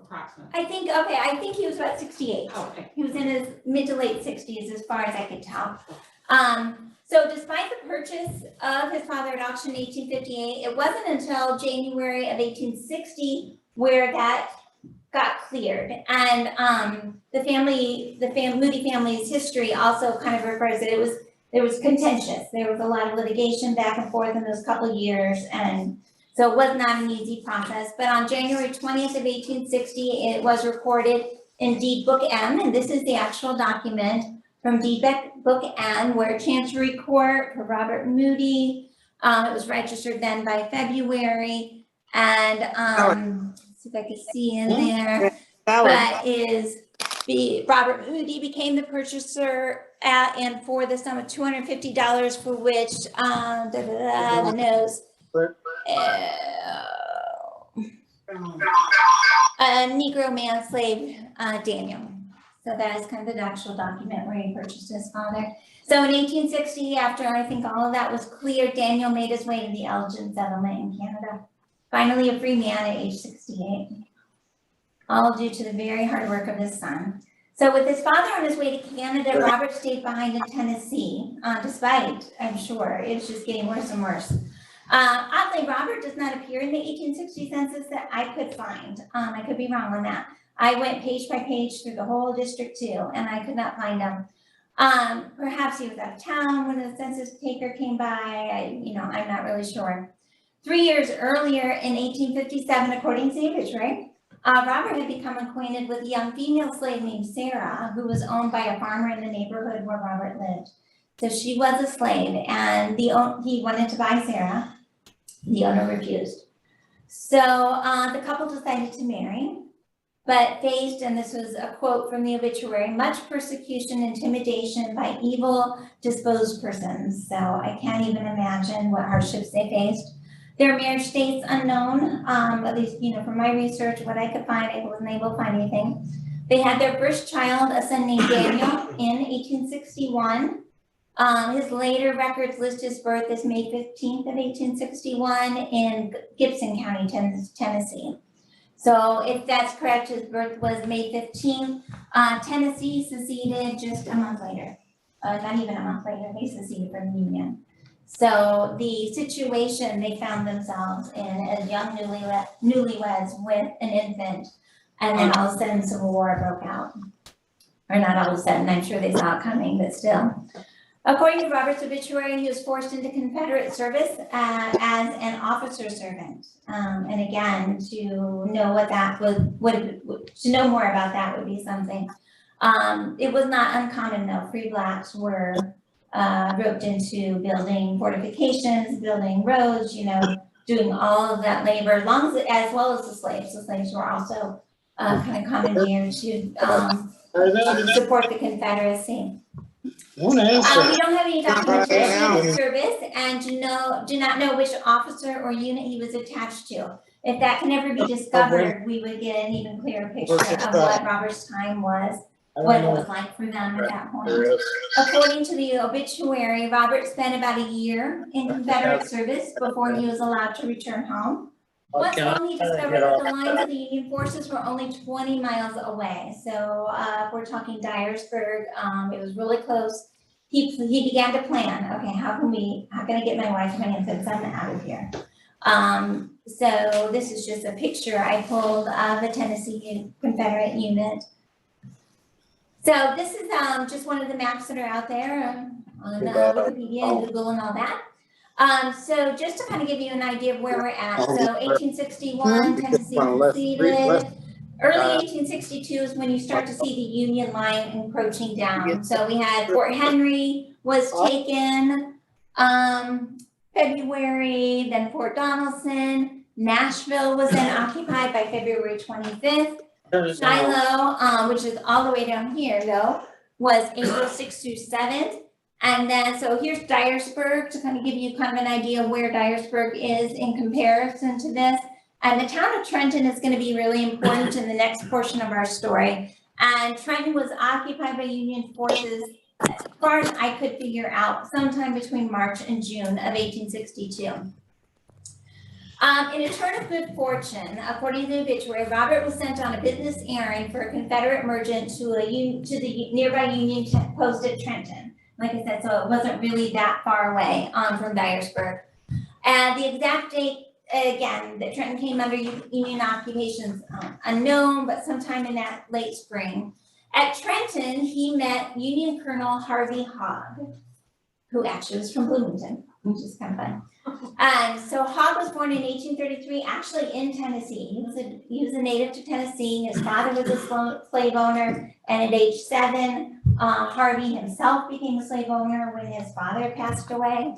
Approximately. I think he was about 68. Okay. He was in his mid to late 60s as far as I could tell. So despite the purchase of his father at auction in 1858, it wasn't until January of 1860 where that got cleared. And the Moody family's history also kind of refers that there was contentious. There was a lot of litigation back and forth in those couple of years, and so it was not an easy process. But on January 20th of 1860, it was recorded in Deed Book M, and this is the actual document from Deed Book M, where Chancery Court for Robert Moody. It was registered then by February, and let's see if I can see in there. But Robert Moody became the purchaser and for the sum of $250, for which the nose a Negro man slave Daniel. So that is kind of the actual document where he purchased his father. So in 1860, after I think all of that was clear, Daniel made his way to the Elgin settlement in Canada. Finally a free man at age 68. All due to the very hard work of his son. So with his father on his way to Canada, Robert stayed behind in Tennessee, despite, I'm sure, it's just getting worse and worse. Oddly, Robert does not appear in the 1860 census that I could find. I could be wrong on that. I went page by page through the whole district too, and I could not find him. Perhaps he was out of town when the census taker came by. I'm not really sure. 3 years earlier in 1857, according to the obituary, Robert had become acquainted with a young female slave named Sarah, who was owned by a farmer in the neighborhood where Robert lived. So she was a slave, and he wanted to buy Sarah. The owner refused. So the couple decided to marry, but faced, and this was a quote from the obituary, much persecution, intimidation by evil disposed persons. So I can't even imagine what hardships they faced. Their marriage dates unknown, at least, from my research, what I could find, I wasn't able to find anything. They had their first child, a son named Daniel, in 1861. His later records list his birth as May 15th of 1861 in Gibson County, Tennessee. So if that's correct, his birth was May 15th. Tennessee seceded just a month later. Not even a month later, they seceded from the Union. So the situation they found themselves in as young newlyweds with an infant, and then all of a sudden Civil War broke out. Or not all of a sudden, I'm sure they saw it coming, but still. According to Robert's obituary, he was forced into Confederate service as an officer servant. And again, to know what that to know more about that would be something. It was not uncommon though. Free blacks were roped into building fortifications, building roads, doing all of that labor, as well as the slaves. The slaves were also kind of commandeered to support the Confederacy. We don't have any documentation of his service and do not know which officer or unit he was attached to. If that can ever be discovered, we would get an even clearer picture of what Robert's time was, what it was like for them at that point. According to the obituary, Robert spent about a year in Confederate service before he was allowed to return home. Once home, he discovered that the lines of the Union forces were only 20 miles away. So if we're talking Dyersburg, it was really close. He began to plan, okay, how can I get my wife, my infant son out of here? So this is just a picture I pulled of the Tennessee Confederate unit. So this is just one of the maps that are out there on Wikipedia and Google and all that. So just to kind of give you an idea of where we're at. So 1861, Tennessee seceded. Early 1862 is when you start to see the Union line encroaching down. So we had Fort Henry was taken February, then Fort Donelson. Nashville was then occupied by February 25th. Shiloh, which is all the way down here though, was April 6th through 7th. And then, so here's Dyersburg to kind of give you kind of an idea of where Dyersburg is in comparison to this. And the town of Trenton is going to be really important in the next portion of our story. And Trenton was occupied by Union forces, as far as I could figure out, sometime between March and June of 1862. In a turn of good fortune, according to the obituary, Robert was sent on a business errand for a Confederate merchant to the nearby Union post at Trenton. Like I said, so it wasn't really that far away from Dyersburg. And the exact date, again, that Trenton came under Union occupation is unknown, but sometime in that late spring. At Trenton, he met Union Colonel Harvey Hogg, who actually was from Bloomington, which is kind of fun. So Hogg was born in 1833, actually in Tennessee. He was a native to Tennessee. His father was a slave owner, and at age 7, Harvey himself became a slave owner when his father passed away.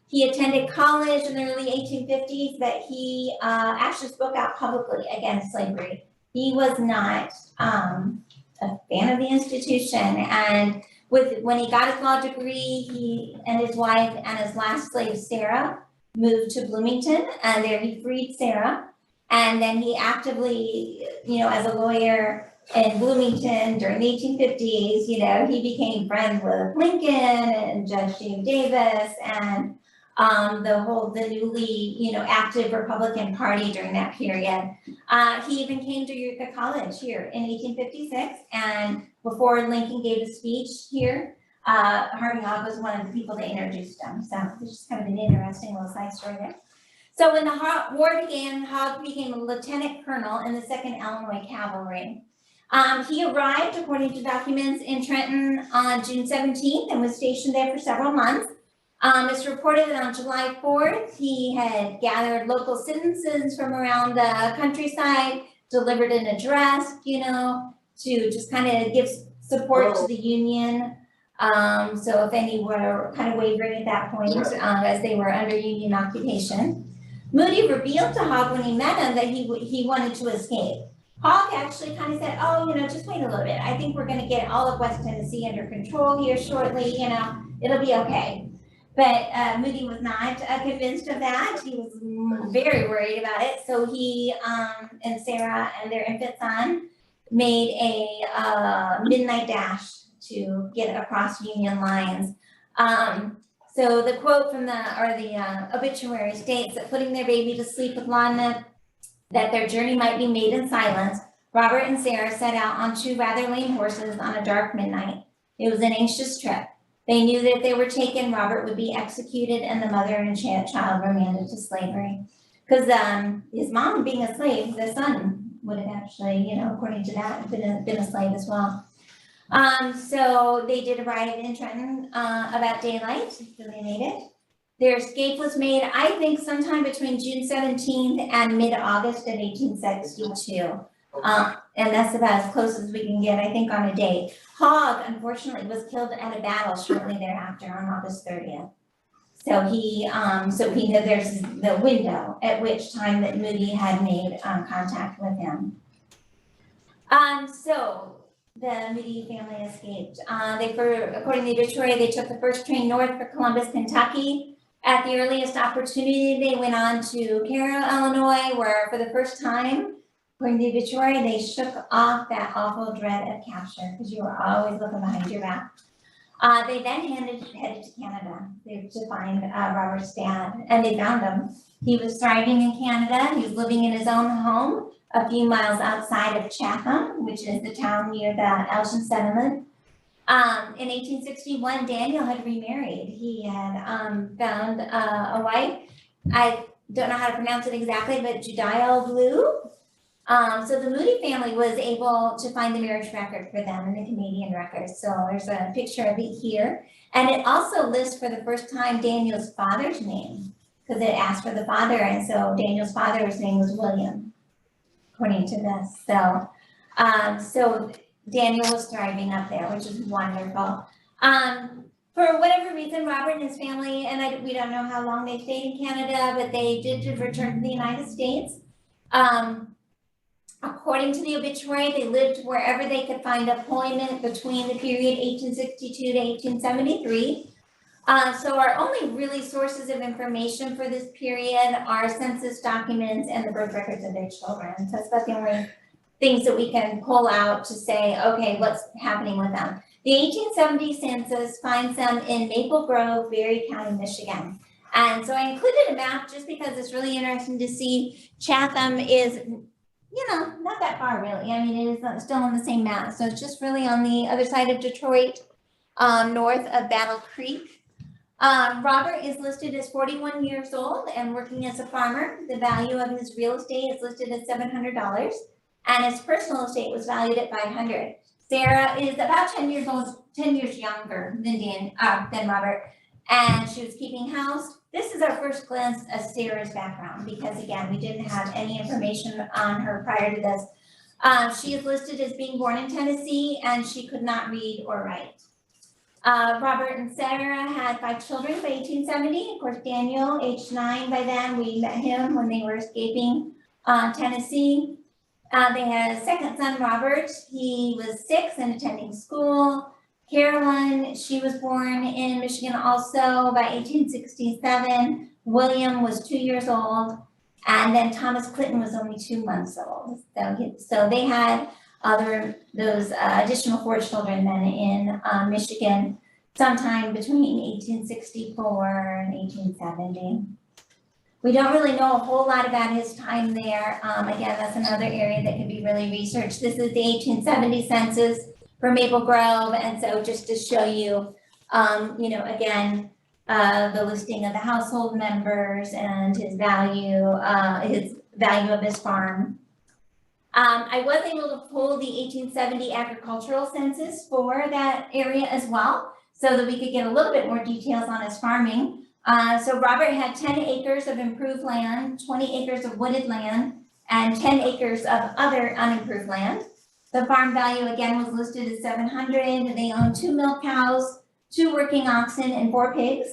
He attended college in the early 1850s, but he actually spoke out publicly against slavery. He was not a fan of the institution, and when he got his law degree, he and his wife and his last slave, Sarah, moved to Bloomington, and there he freed Sarah. And then he actively, as a lawyer in Bloomington during the 1850s, he became friends with Lincoln and Judge James Davis and the newly, active Republican Party during that period. He even came to Eureka College here in 1856, and before Lincoln gave a speech here, Harvey Hogg was one of the people that introduced him. So it's just kind of an interesting little side story there. So when the war began, Hogg became a lieutenant colonel in the 2nd Illinois Cavalry. He arrived, according to documents, in Trenton on June 17th and was stationed there for several months. It's reported that on July 4th, he had gathered local citizens from around the countryside, delivered an address, to just kind of give support to the Union. So if any were kind of wavering at that point, as they were under Union occupation. Moody revealed to Hogg when he met him that he wanted to escape. Hogg actually kind of said, just wait a little bit. I think we're going to get all of West Tennessee under control here shortly, it'll be okay. But Moody was not convinced of that. He was very worried about it. So he and Sarah and their infant son made a midnight dash to get across Union lines. So the quote from the obituary states that putting their baby to sleep with Lana, that their journey might be made in silence, Robert and Sarah set out on 2 rather lame horses on a dark midnight. It was an anxious trip. They knew that if they were taken, Robert would be executed and the mother and child remanded to slavery. Because his mom being a slave, the son would have actually, according to that, been a slave as well. So they did arrive in Trenton about daylight, so they made it. Their escape was made, I think, sometime between June 17th and mid-August of 1862. And that's about as close as we can get, I think, on a date. Hogg, unfortunately, was killed at a battle shortly thereafter on August 30th. So we know there's the window at which time that Moody had made contact with him. So the Moody family escaped. According to the obituary, they took the first train north for Columbus, Kentucky. At the earliest opportunity, they went on to Cairo, Illinois, where for the first time, according to the obituary, they shook off that awful dread of capture because you were always looking behind your back. They then headed to Canada to find Robert's dad, and they found him. He was thriving in Canada. He was living in his own home a few miles outside of Chatham, which is the town near the Elgin settlement. In 1861, Daniel had remarried. He had found a wife. I don't know how to pronounce it exactly, but Judial Blue. So the Moody family was able to find the marriage record for them in the Canadian records. So there's a picture of it here. And it also lists for the first time Daniel's father's name, because it asked for the father. And so Daniel's father's name was William, according to this. So, so Daniel was thriving up there, which is wonderful. For whatever reason, Robert and his family, and we don't know how long they stayed in Canada, but they did return to the United States. According to the obituary, they lived wherever they could find employment between the period 1862 to 1873. So our only really sources of information for this period are census documents and the birth records of their children. So that's about the only things that we can pull out to say, okay, what's happening with them. The 1870 census finds them in Maple Grove, Berry County, Michigan. And so I included a map just because it's really interesting to see. Chatham is, not that far really. I mean, it is still on the same map. So it's just really on the other side of Detroit, north of Battle Creek. Robert is listed as 41 years old and working as a farmer. The value of his real estate is listed at $700, and his personal estate was valued at $500. Sarah is about 10 years old, 10 years younger than Robert. and she was keeping house. This is our first glance of Sarah's background because again, we didn't have any information on her prior to this. She is listed as being born in Tennessee and she could not read or write. Robert and Sarah had 5 children by 1870. Of course, Daniel, age 9 by then. We met him when they were escaping Tennessee. They had a second son, Robert. He was 6 and attending school. Carolyn, she was born in Michigan also by 1867. William was 2 years old. And then Thomas Clinton was only 2 months old. So they had those additional 4 children then in Michigan sometime between 1864 and 1870. We don't really know a whole lot about his time there. Again, that's another area that could be really researched. This is the 1870 census for Maple Grove. And so just to show you, again, the listing of the household members and his value of his farm. I was able to pull the 1870 agricultural census for that area as well, so that we could get a little bit more details on his farming. So Robert had 10 acres of improved land, 20 acres of wooded land, and 10 acres of other unimproved land. The farm value again was listed as 700. They owned 2 milk cows, 2 working oxen, and 4 pigs,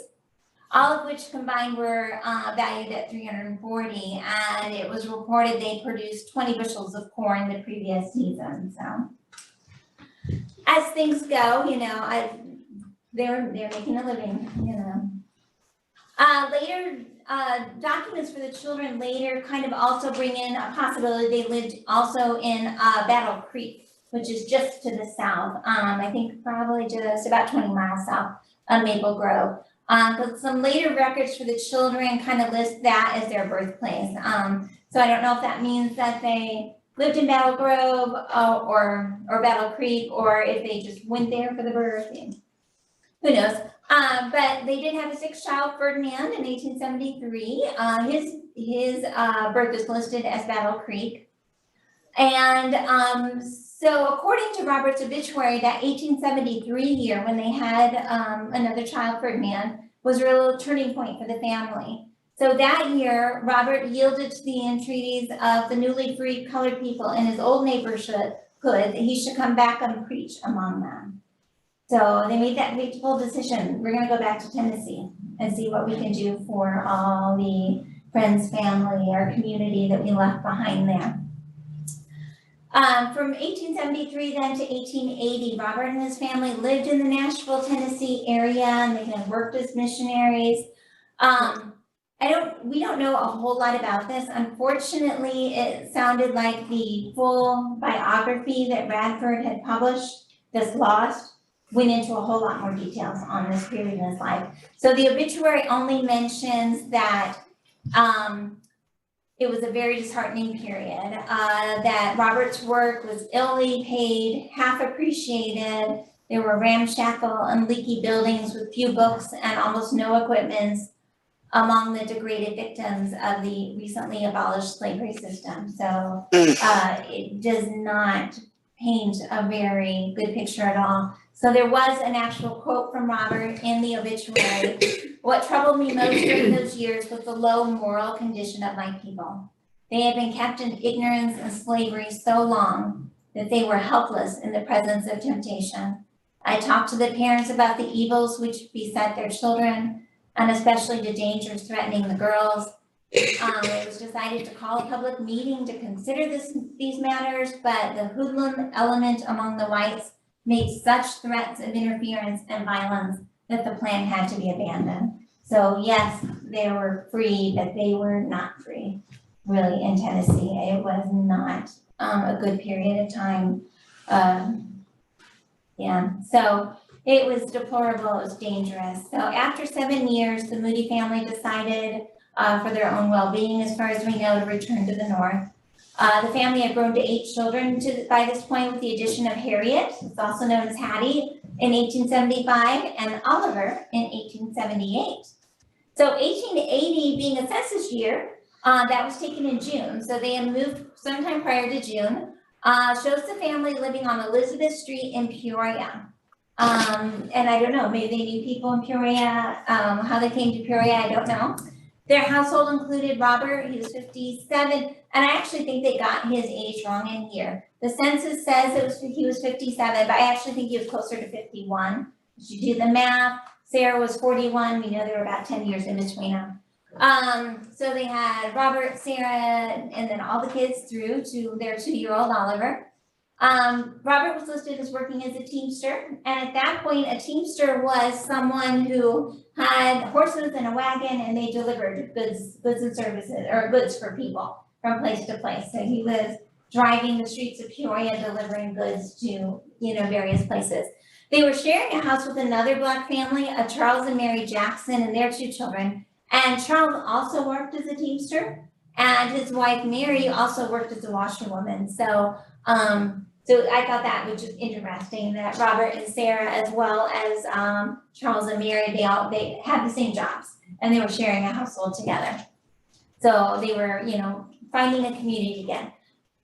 all of which combined were valued at 340. And it was reported they produced 20 bushels of corn the previous season. So as things go, they're making a living, Later, documents for the children later kind of also bring in a possibility they lived also in Battle Creek, which is just to the south. I think probably just about 20 miles south of Maple Grove. But some later records for the children kind of list that as their birthplace. So I don't know if that means that they lived in Battle Grove or Battle Creek, or if they just went there for the birth. Who knows? But they did have a 6th child, Ferdinand, in 1873. His birth is listed as Battle Creek. And so according to Robert's obituary, that 1873 year when they had another child, Ferdinand, was a real turning point for the family. So that year, Robert yielded to the entreaties of the newly freed colored people in his old neighborhood that he should come back and preach among them. So they made that fateful decision. We're going to go back to Tennessee and see what we can do for all the friends, family, our community that we left behind there. From 1873 then to 1880, Robert and his family lived in the Nashville, Tennessee area, and they had worked as missionaries. We don't know a whole lot about this. Unfortunately, it sounded like the full biography that Radford had published, this Lost, went into a whole lot more details on this period in his life. So the obituary only mentions that it was a very disheartening period, that Robert's work was illy paid, half appreciated. There were ramshackle and leaky buildings with few books and almost no equipment among the degraded victims of the recently abolished slavery system. So it does not paint a very good picture at all. So there was an actual quote from Robert in the obituary. What troubled me most during those years was the low moral condition of my people. They had been kept in ignorance and slavery so long that they were helpless in the presence of temptation. I talked to the parents about the evils which beset their children, and especially the dangers threatening the girls. It was decided to call a public meeting to consider these matters, but the hoodlum element among the whites made such threats of interference and violence that the plan had to be abandoned. So yes, they were free, but they were not free, really, in Tennessee. It was not a good period of time. So it was deplorable, it was dangerous. So after 7 years, the Moody family decided for their own well-being, as far as we know, to return to the north. The family had grown to 8 children by this point, with the addition of Harriet, it's also known as Hattie, in 1875, and Oliver in 1878. So 1880 being a census year, that was taken in June, so they had moved sometime prior to June, shows the family living on Elizabeth Street in Peoria. And I don't know, maybe they knew people in Peoria, how they came to Peoria, I don't know. Their household included Robert, he was 57, and I actually think they got his age wrong in here. The census says he was 57, but I actually think he was closer to 51. If you do the math, Sarah was 41, we know they were about 10 years in between them. So they had Robert, Sarah, and then all the kids through to their 2-year-old Oliver. Robert was listed as working as a teamster, and at that point, a teamster was someone who had horses and a wagon, and they delivered goods and services, or goods for people from place to place. So he was driving the streets of Peoria, delivering goods to, various places. They were sharing a house with another Black family, a Charles and Mary Jackson, and their 2 children. And Charles also worked as a teamster, and his wife Mary also worked as a washerwoman. So I thought that was just interesting that Robert and Sarah, as well as Charles and Mary, they had the same jobs, and they were sharing a household together. So they were, finding a community again.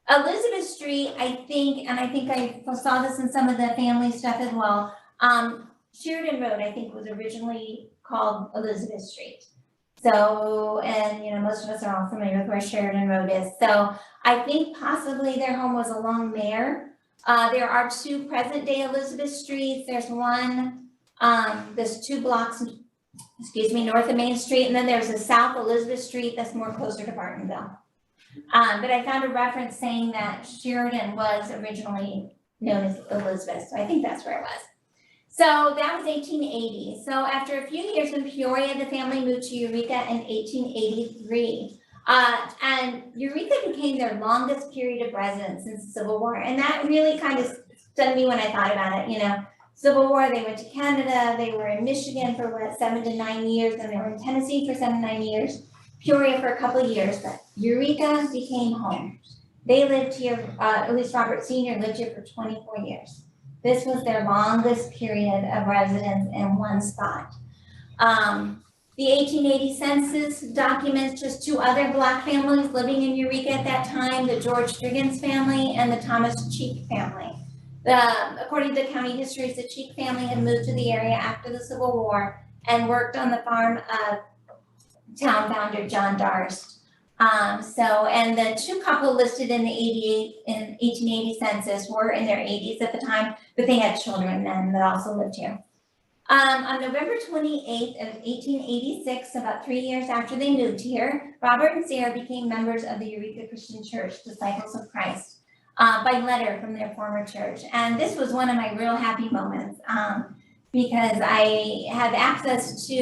Elizabeth Street, I think I saw this in some of the family stuff as well. Sheridan Road, I think, was originally called Elizabeth Street. So, and most of us are all familiar with where Sheridan Road is. So I think possibly their home was along there. There are 2 present day Elizabeth Streets. There's one, there's 2 blocks, north of Main Street, and then there's a South Elizabeth Street that's more closer to Bartonville. But I found a reference saying that Sheridan was originally known as Elizabeth, so I think that's where it was. So that was 1880. So after a few years in Peoria, the family moved to Eureka in 1883. And Eureka became their longest period of residence since the Civil War. And that really kind of stunned me when I thought about it, Civil War, they went to Canada, they were in Michigan for 7 to 9 years, and they were in Tennessee for 7 to 9 years, Peoria for a couple of years, but Eureka became home. They lived here, at least Robert Sr. lived here for 24 years. This was their longest period of residence in one spot. The 1880 census documents just 2 other Black families living in Eureka at that time, the George Striggins family and the Thomas Cheek family. According to county histories, the Cheek family had moved to the area after the Civil War and worked on the farm of town founder John Darst. And the 2 couple listed in the 1880 census were in their 80s at the time, but they had children then that also lived here. On November 28th of 1886, about 3 years after they moved here, Robert and Sarah became members of the Eureka Christian Church, Disciples of Christ, by letter from their former church. And this was one of my real happy moments because I had access to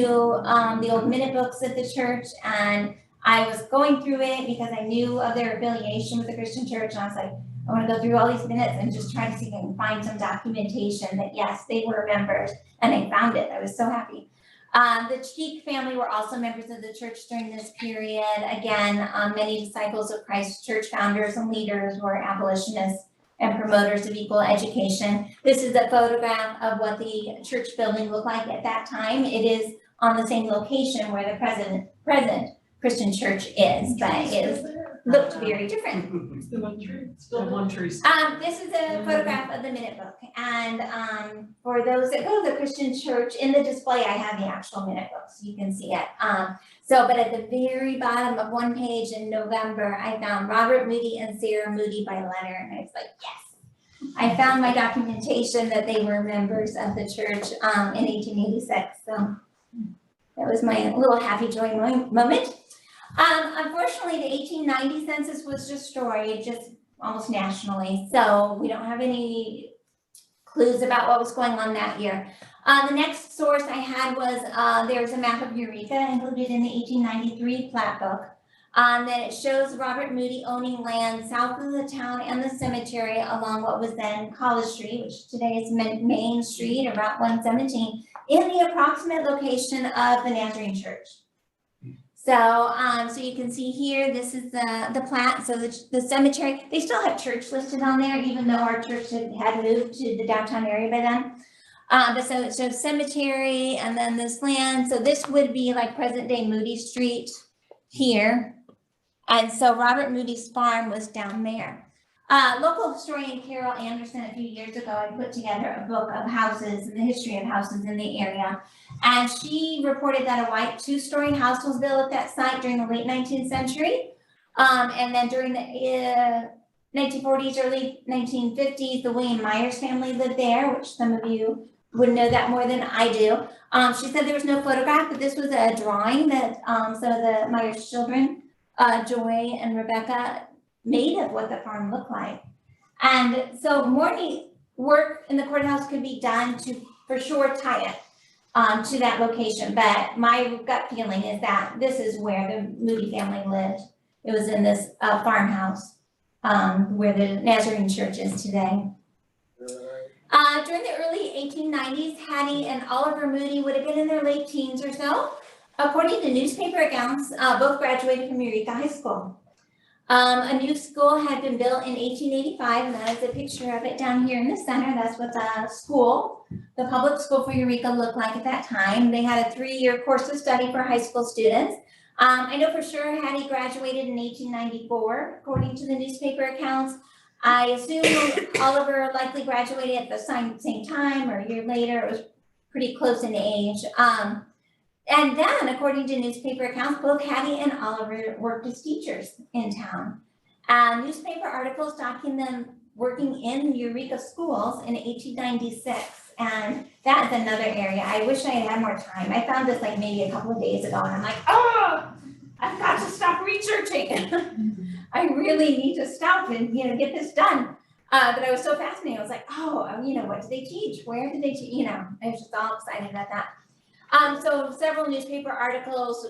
the old minute books at the church, and I was going through it because I knew of their affiliation with the Christian church, and I was like, I want to go through all these minutes and just try to see if I can find some documentation that yes, they were members, and I found it. I was so happy. The Cheek family were also members of the church during this period. Again, many Disciples of Christ church founders and leaders were abolitionists and promoters of equal education. This is a photograph of what the church building looked like at that time. It is on the same location where the present Christian church is, but it looked very different. It's the one tree. Still one tree. This is a photograph of the minute book, and for those that go to the Christian church, in the display I have the actual minute book, so you can see it. But at the very bottom of one page in November, I found Robert Moody and Sarah Moody by letter, and I was like, yes, I found my documentation that they were members of the church in 1886. So that was my little happy joy moment. Unfortunately, the 1890 census was destroyed just almost nationally, so we don't have any clues about what was going on that year. The next source I had was there's a map of Eureka included in the 1893 plat book. That it shows Robert Moody owning land south of the town and the cemetery along what was then College Street, which today is Main Street, or Route 117, in the approximate location of the Nazarene Church. So, so you can see here, this is the plat. So the cemetery, they still have church listed on there, even though our church had moved to the downtown area by then. But so it shows cemetery and then this land. So this would be like present day Moody Street here. And so Robert Moody's farm was down there. Local historian Carol Anderson a few years ago had put together a book of houses and the history of houses in the area. And she reported that a white 2-story house was built at that site during the late 19th century. And then during the 1940s, early 1950s, the William Myers family lived there, which some of you would know that more than I do. She said there was no photograph, but this was a drawing that so the Myers children, Joy and Rebecca, made of what the farm looked like. And so more work in the courthouse could be done to, for sure, tie it to that location. But my gut feeling is that this is where the Moody family lived. It was in this farmhouse where the Nazarene Church is today. During the early 1890s, Hattie and Oliver Moody would have been in their late teens or so. According to newspaper accounts, both graduated from Eureka High School. A new school had been built in 1885, and that is a picture of it down here in the center. That's what the school, the public school for Eureka, looked like at that time. They had a 3-year course of study for high school students. I know for sure Hattie graduated in 1894, according to the newspaper accounts. I assume Oliver likely graduated at the same time or a year later. It was pretty close in age. And then, according to newspaper accounts, both Hattie and Oliver worked as teachers in town. Newspaper articles document them working in Eureka schools in 1896. And that is another area. I wish I had more time. I found this like maybe a couple of days ago, and I'm like, oh, I've got to stop researching. I really need to stop and, get this done. But I was so fascinated. I was like, oh, what do they teach? Where do they teach? I was just all excited about that. So several newspaper articles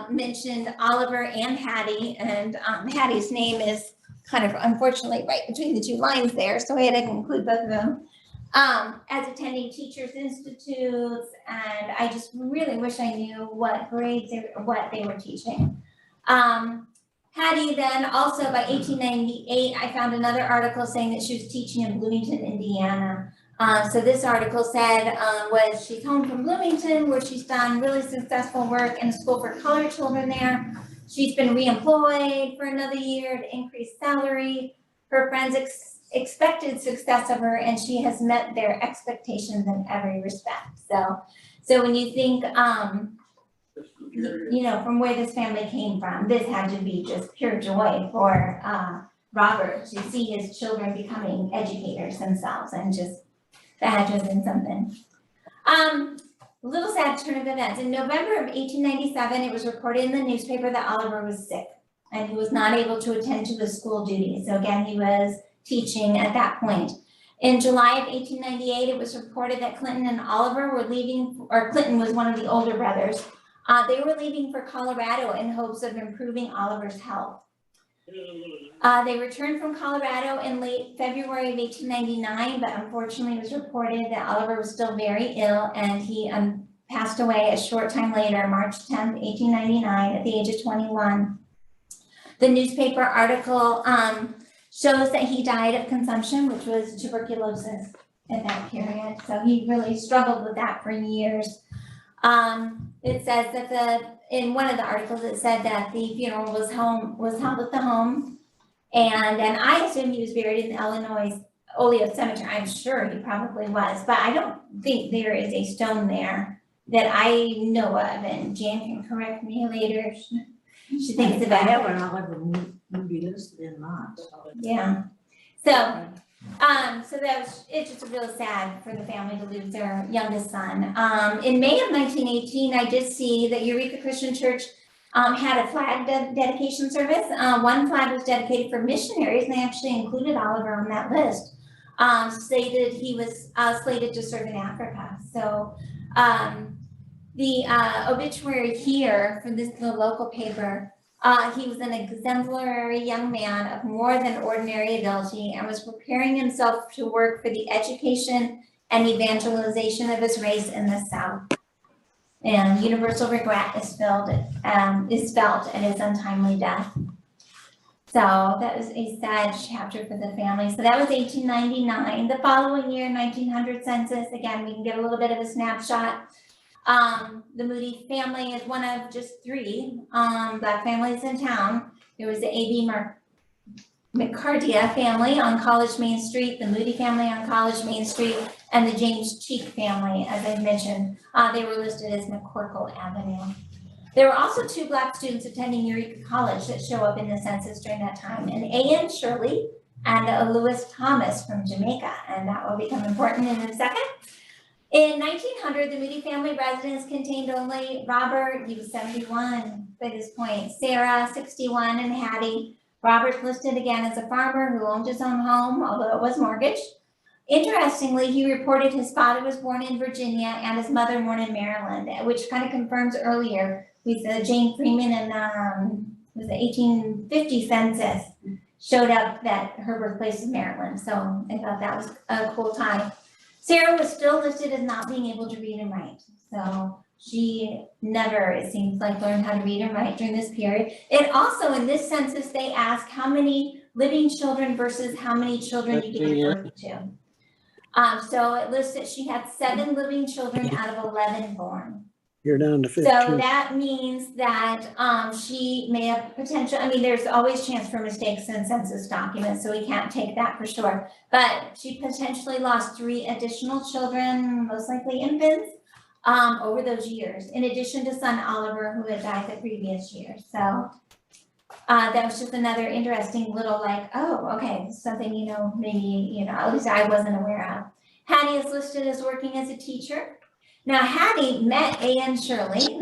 mentioned Oliver and Hattie, and Hattie's name is kind of unfortunately right between the two lines there, so I had to include both of them, as attending teachers' institutes, and I just really wish I knew what grades what they were teaching. Hattie then also by 1898, I found another article saying that she was teaching in Bloomington, Indiana. So this article said she's home from Bloomington, where she's done really successful work in a school for colored children there. She's been reemployed for another year to increase salary. Her friends expected success of her, and she has met their expectations in every respect. So when you think, from where this family came from, this had to be just pure joy for Robert to see his children becoming educators themselves, and just that had been something. A little sad turn of events. In November of 1897, it was reported in the newspaper that Oliver was sick and he was not able to attend to his school duties. So again, he was teaching at that point. In July of 1898, it was reported that Clinton and Oliver were leaving, or Clinton was one of the older brothers. They were leaving for Colorado in hopes of improving Oliver's health. They returned from Colorado in late February of 1899, but unfortunately it was reported that Oliver was still very ill, and he passed away a short time later, March 10th, 1899, at the age of 21. The newspaper article shows that he died of consumption, which was tuberculosis at that period. So he really struggled with that for years. It says that in one of the articles, it said that the funeral was held at the home, and I assume he was buried in the Illinois Oleo Cemetery. I'm sure he probably was, but I don't think there is a stone there that I know of, and Jan can correct me later. She thinks about it. Oliver Moody listed in that. Yeah. So it's just really sad for the family to lose their youngest son. In May of 1918, I did see that Eureka Christian Church had a flag dedication service. One flag was dedicated for missionaries, and they actually included Oliver on that list. Stated he was slated to serve in Africa. So the obituary here for the local paper, he was an exemplary young man of more than ordinary ability and was preparing himself to work for the education and evangelization of his race in the South. And universal regret is felt at his untimely death. So that was a sad chapter for the family. So that was 1899. The following year, 1900 census, again, we can get a little bit of a snapshot. The Moody family is one of just 3 Black families in town. There was the McCardia family on College Main Street, the Moody family on College Main Street, and the James Cheek family, as I mentioned. They were listed as McCorkle Avenue. There were also 2 Black students attending Eureka College that show up in the census during that time, an A.N. Shirley and Lewis Thomas from Jamaica, and that will become important in a second. In 1900, the Moody family residence contained only Robert, he was 71 by this point, Sarah, 61, and Hattie. Robert listed again as a farmer who owned his own home, although it was mortgaged. Interestingly, he reported his father was born in Virginia and his mother born in Maryland, which kind of confirms earlier with Jane Freeman and was the 1850 census showed up that her birthplace is Maryland. So I thought that was a cool tie. Sarah was still listed as not being able to read and write. So she never, it seems like, learned how to read and write during this period. And also in this census, they ask how many living children versus how many children you gave birth to. So it lists that she had 7 living children out of 11 born. You're down to 15. So that means that she may have potential, I mean, there's always chance for mistakes in census documents, so we can't take that for sure. But she potentially lost 3 additional children, most likely infants, over those years, in addition to son Oliver, who had died the previous year. So that was just another interesting little like, oh, okay, something, maybe, at least I wasn't aware of. Hattie is listed as working as a teacher. Now, Hattie met A.N. Shirley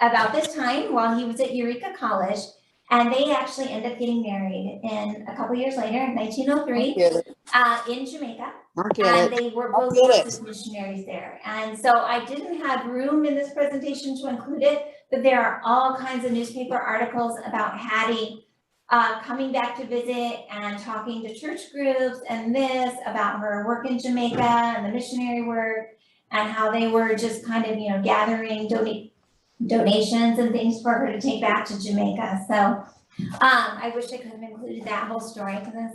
about this time while he was at Eureka College, and they actually ended up getting married in a couple years later, in 1903, in Jamaica. And they were both worked as missionaries there. And so I didn't have room in this presentation to include it, but there are all kinds of newspaper articles about Hattie coming back to visit and talking to church groups and this about her work in Jamaica and the missionary work and how they were just kind of, gathering donations and things for her to take back to Jamaica. So I wish I could have included that whole story because that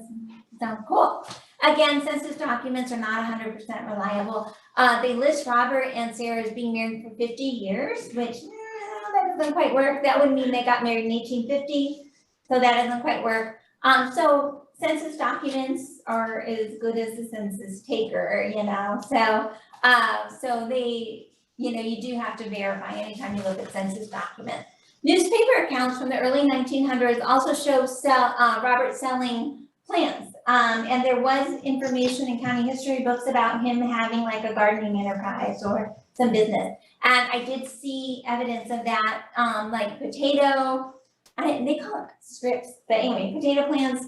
sounds cool. Again, census documents are not 100% reliable. They list Robert and Sarah as being married for 50 years, which that doesn't quite work. That would mean they got married in 1850, so that doesn't quite work. So census documents are as good as the census taker, so they, you do have to verify anytime you look at census documents. Newspaper accounts from the early 1900s also show Robert selling plants. And there was information in county history books about him having like a gardening enterprise or some business. And I did see evidence of that, like potato, they call it strips, but anyway, potato plants,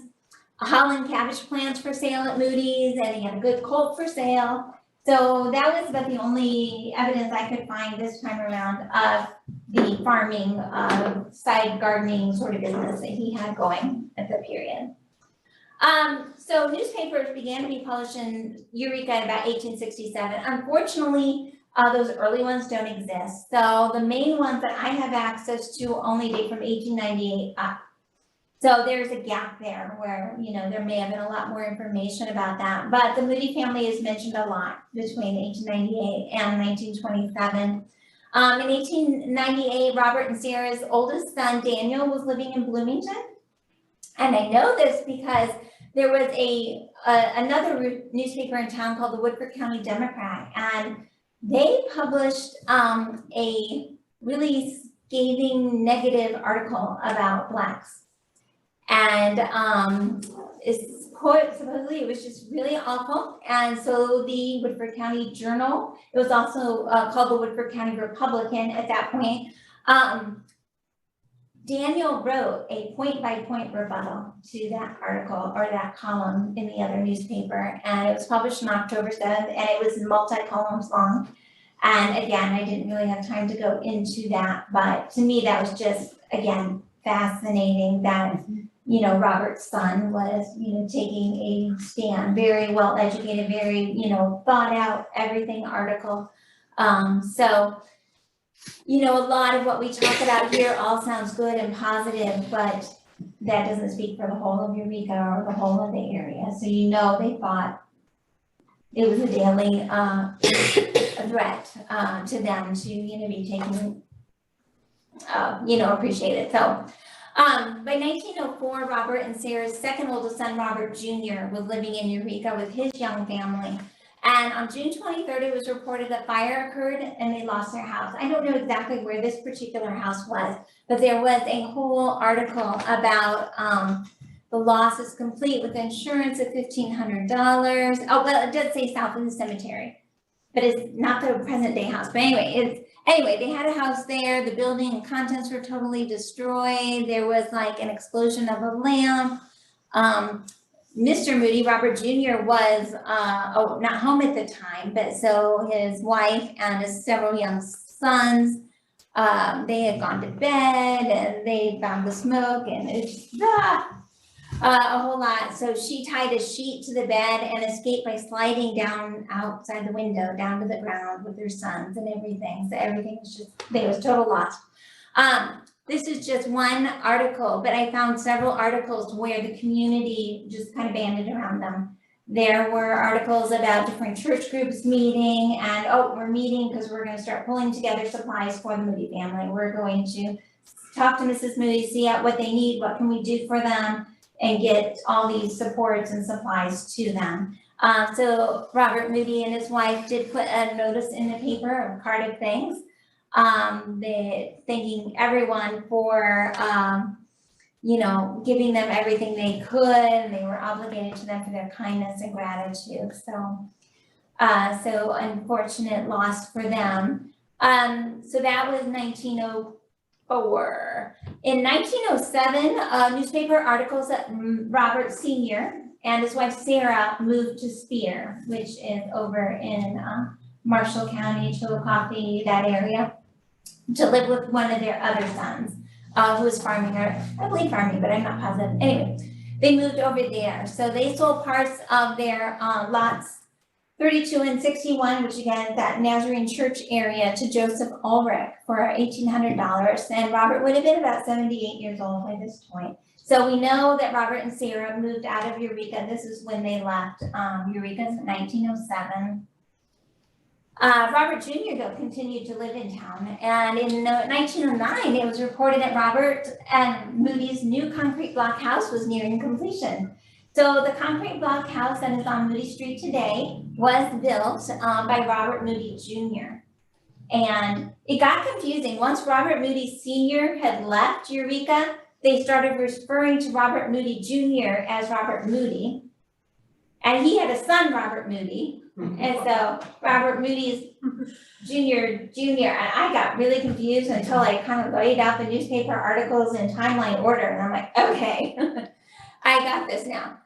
Holland cabbage plants for sale at Moody's, and he had a good colt for sale. So that was about the only evidence I could find this time around of the farming, side gardening sort of business that he had going at the period. So newspapers began to be published in Eureka in about 1867. Unfortunately, those early ones don't exist. So the main ones that I have access to only date from 1898 up. So there's a gap there where, there may have been a lot more information about that. But the Moody family is mentioned a lot between 1898 and 1927. In 1898, Robert and Sarah's oldest son, Daniel, was living in Bloomington. And I know this because there was another newspaper in town called the Woodford County Democrat, and they published a really scathing negative article about Blacks. And supposedly it was just really awful. And so the Woodford County Journal, it was also called the Woodford County Republican at that point, Daniel wrote a point-by-point rebuttal to that article or that column in the other newspaper, and it was published on October 7th, and it was multi-columns long. And again, I didn't really have time to go into that, but to me, that was just, again, fascinating that, Robert's son was, taking a stand, very well-educated, very, thought out, everything article. So, a lot of what we talk about here all sounds good and positive, but that doesn't speak for the whole of Eureka or the whole of the area. So they thought it was a daily threat to them to be taken, appreciated. So By 1904, Robert and Sarah's second oldest son, Robert Jr., was living in Eureka with his young family. And on June 23rd, it was reported that fire occurred and they lost their house. I don't know exactly where this particular house was, but there was a whole article about the loss is complete with insurance of $1,500. Oh, well, it does say south of the cemetery, but it's not the present day house. But anyway, they had a house there. The building and contents were totally destroyed. There was like an explosion of a lamp. Mr. Moody, Robert Jr., was not home at the time, but so his wife and his several young sons, they had gone to bed and they found the smoke and it's a whole lot. So she tied a sheet to the bed and escaped by sliding down outside the window, down to the ground with her sons and everything. So everything was there was total loss. This is just one article, but I found several articles where the community just kind of banded around them. There were articles about different church groups meeting and, we're meeting because we're going to start pulling together supplies for the Moody family. We're going to talk to Mrs. Moody, see out what they need, what can we do for them, and get all these supports and supplies to them. So Robert Moody and his wife did put a notice in the paper, a card of thanks. They thanking everyone for, giving them everything they could, and they were obligated to them for their kindness and gratitude. So unfortunate loss for them. So that was 1904. In 1907, newspaper articles that Robert Sr. and his wife Sarah moved to Spear, which is over in Marshall County, Chillicothe, that area, to live with one of their other sons, who was farming, or I believe farming, but I'm not positive. Anyway, they moved over there. So they sold parts of their lots 32 and 61, which again is that Nazarene church area, to Joseph Ulrich for $1,800. And Robert would have been about 78 years old by this point. So we know that Robert and Sarah moved out of Eureka. This is when they left Eureka in 1907. Robert Jr., though, continued to live in town, and in 1909, it was reported that Robert and Moody's new concrete block house was nearing completion. So the concrete block house that is on Moody Street today was built by Robert Moody Jr. And it got confusing. Once Robert Moody Sr. had left Eureka, they started referring to Robert Moody Jr. as Robert Moody. And he had a son, Robert Moody. And so Robert Moody's Jr., and I got really confused until I kind of laid out the newspaper articles in timeline order. And I'm like, okay, I got this now.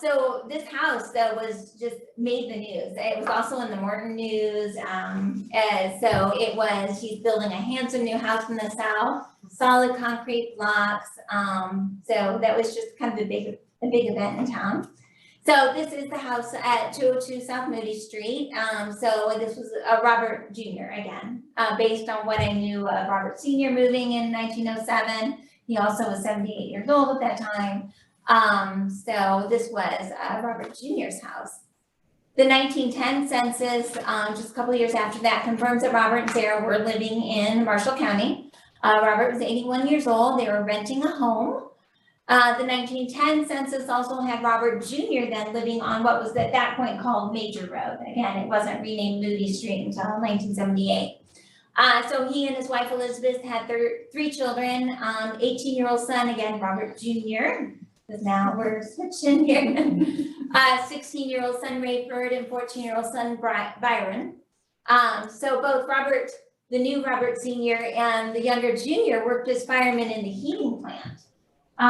So this house that was just made the news. It was also in the Morton News. So it was, he's building a handsome new house in the South, solid concrete blocks. So that was just kind of a big event in town. So this is the house at 202 South Moody Street. So this was Robert Jr. again, based on what I knew of Robert Sr. moving in 1907. He also was 78 years old at that time. So this was Robert Jr.'s house. The 1910 census, just a couple of years after that, confirms that Robert and Sarah were living in Marshall County. Robert was 81 years old. They were renting a home. The 1910 census also had Robert Jr. then living on what was at that point called Major Road. Again, it wasn't renamed Moody Street until 1978. So he and his wife Elizabeth had their 3 children, 18-year-old son, again, Robert Jr., because now we're switching here, 16-year-old son Rayford and 14-year-old son Byron. So both Robert, the new Robert Sr. and the younger Jr. worked as firemen in the heating plant.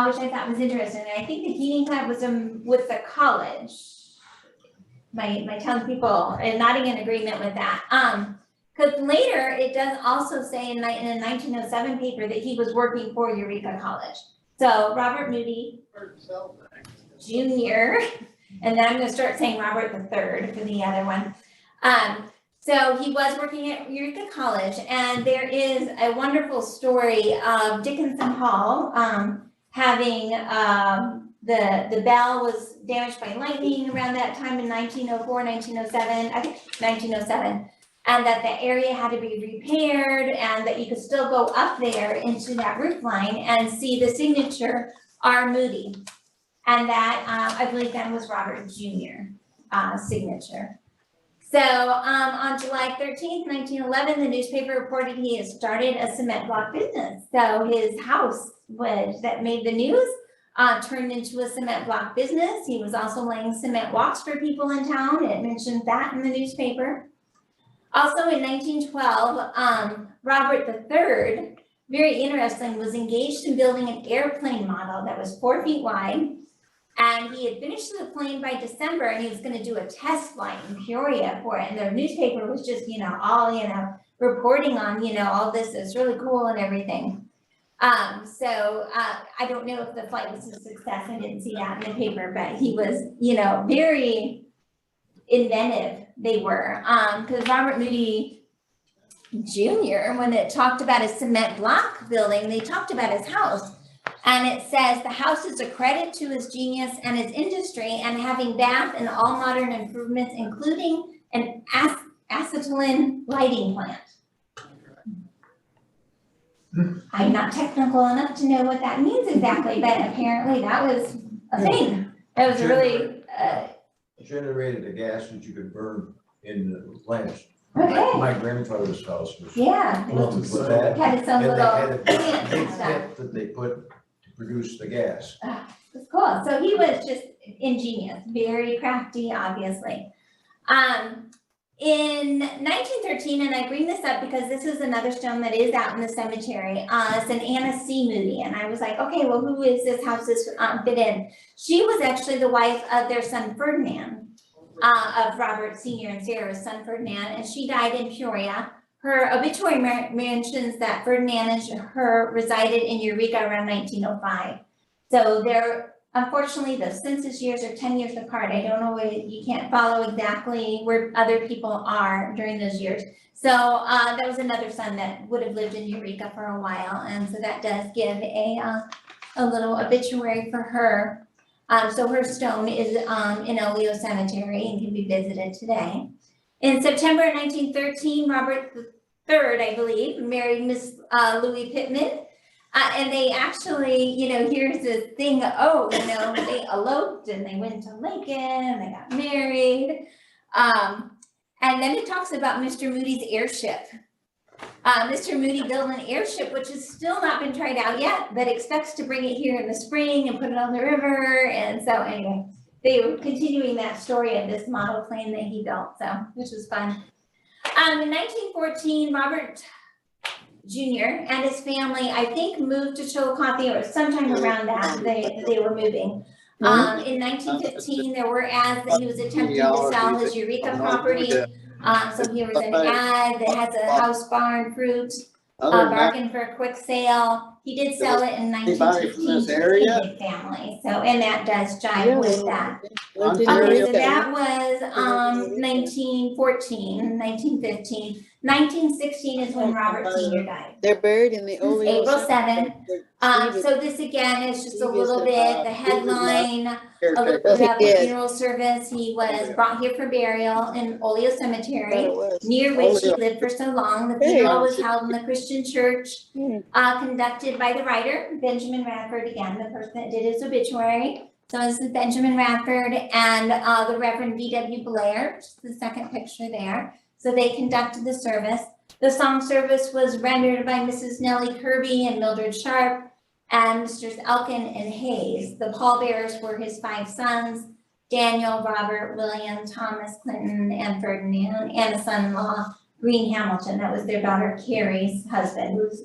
Which I thought was interesting. And I think the heating plant was with the college. My townspeople are nodding in agreement with that. Because later it does also say in a 1907 paper that he was working for Eureka College. So Robert Moody Jr. And then I'm going to start saying Robert III for the other one. So he was working at Eureka College, and there is a wonderful story of Dickinson Hall. Having the bell was damaged by lightning around that time in 1904, 1907, I think 1907. and that the area had to be repaired, and that you could still go up there into that roof line and see the signature R. Moody. And that, I believe that was Robert Jr. Signature. So on July 13th, 1911, the newspaper reported he had started a cement block business. So his house that made the news turned into a cement block business. He was also laying cement walks for people in town. It mentioned that in the newspaper. Also in 1912, Robert III, very interesting, was engaged in building an airplane model that was 4 feet wide. And he had finished the plane by December, and he was going to do a test flight in Peoria for it. And the newspaper was just, all, reporting on, all this is really cool and everything. So I don't know if the flight was a success. I didn't see that in the paper, but he was, very inventive. They were, because Robert Moody Jr., when it talked about his cement block building, they talked about his house. And it says the house is a credit to his genius and his industry, and having bath and all modern improvements, including an acetylene lighting plant. I'm not technical enough to know what that means exactly, but apparently that was a thing. That was really generated a gas that you could burn in the lamps. okay. My grandfather's house was Yeah. built with that. Had its own And they little had a big plant and stuff. pit that they put to produce the gas. It's cool. So he was just ingenious, very crafty, obviously. In 1913, and I bring this up because this is another stone that is out in the cemetery. It's an Anna C. Moody, and I was like, okay, well, who is this? How's this fit in? She was actually the wife of their son Ferdinand, of Robert Sr. and Sarah's son Ferdinand, and she died in Peoria. Her obituary mentions that Ferdinand and her resided in Eureka around 1905. So they're, unfortunately, the census years are 10 years apart. I don't know, you can't follow exactly where other people are during those years. So that was another son that would have lived in Eureka for a while. And so that does give a little obituary for her. So her stone is in Oleo Cemetery and can be visited today. In September 1913, Robert III, I believe, married Miss Louis Pittman. And they actually, here's this thing, they eloped and they went to Lincoln and they got married. And then it talks about Mr. Moody's airship. Mr. Moody built an airship, which has still not been tried out yet, but expects to bring it here in the spring and put it on the river. And so anyway, they were continuing that story of this model plane that he built, which was fun. In 1914, Robert Jr. and his family, I think, moved to Chillicothe, or sometime around that they were moving. In 1915, there were ads that he was attempting to sell his Eureka property. So here was an ad that has a house, barn, fruit, bargain for a quick sale. He did sell it in 1915 to a big family. So, and that does jive with that. Okay, so that was 1914, 1915. 1916 is when Robert Sr. died. They're buried in the Oleo. April 7th. So this again is just a little bit, the headline, a little bit about the funeral service. He was brought here for burial in Oleo Cemetery, near which he lived for so long. The funeral was held in the Christian church, conducted by the writer, Benjamin Radford, again, the person that did his obituary. So this is Benjamin Radford and the Reverend V.W. Blair, just the second picture there. So they conducted the service. The song service was rendered by Mrs. Nellie Kirby and Mildred Sharp and Misters Elkin and Hayes. The pallbearers were his 5 sons, Daniel, Robert, William, Thomas, Clinton, and Ferdinand, and a son-in-law, Green Hamilton. That was their daughter Carrie's husband, who's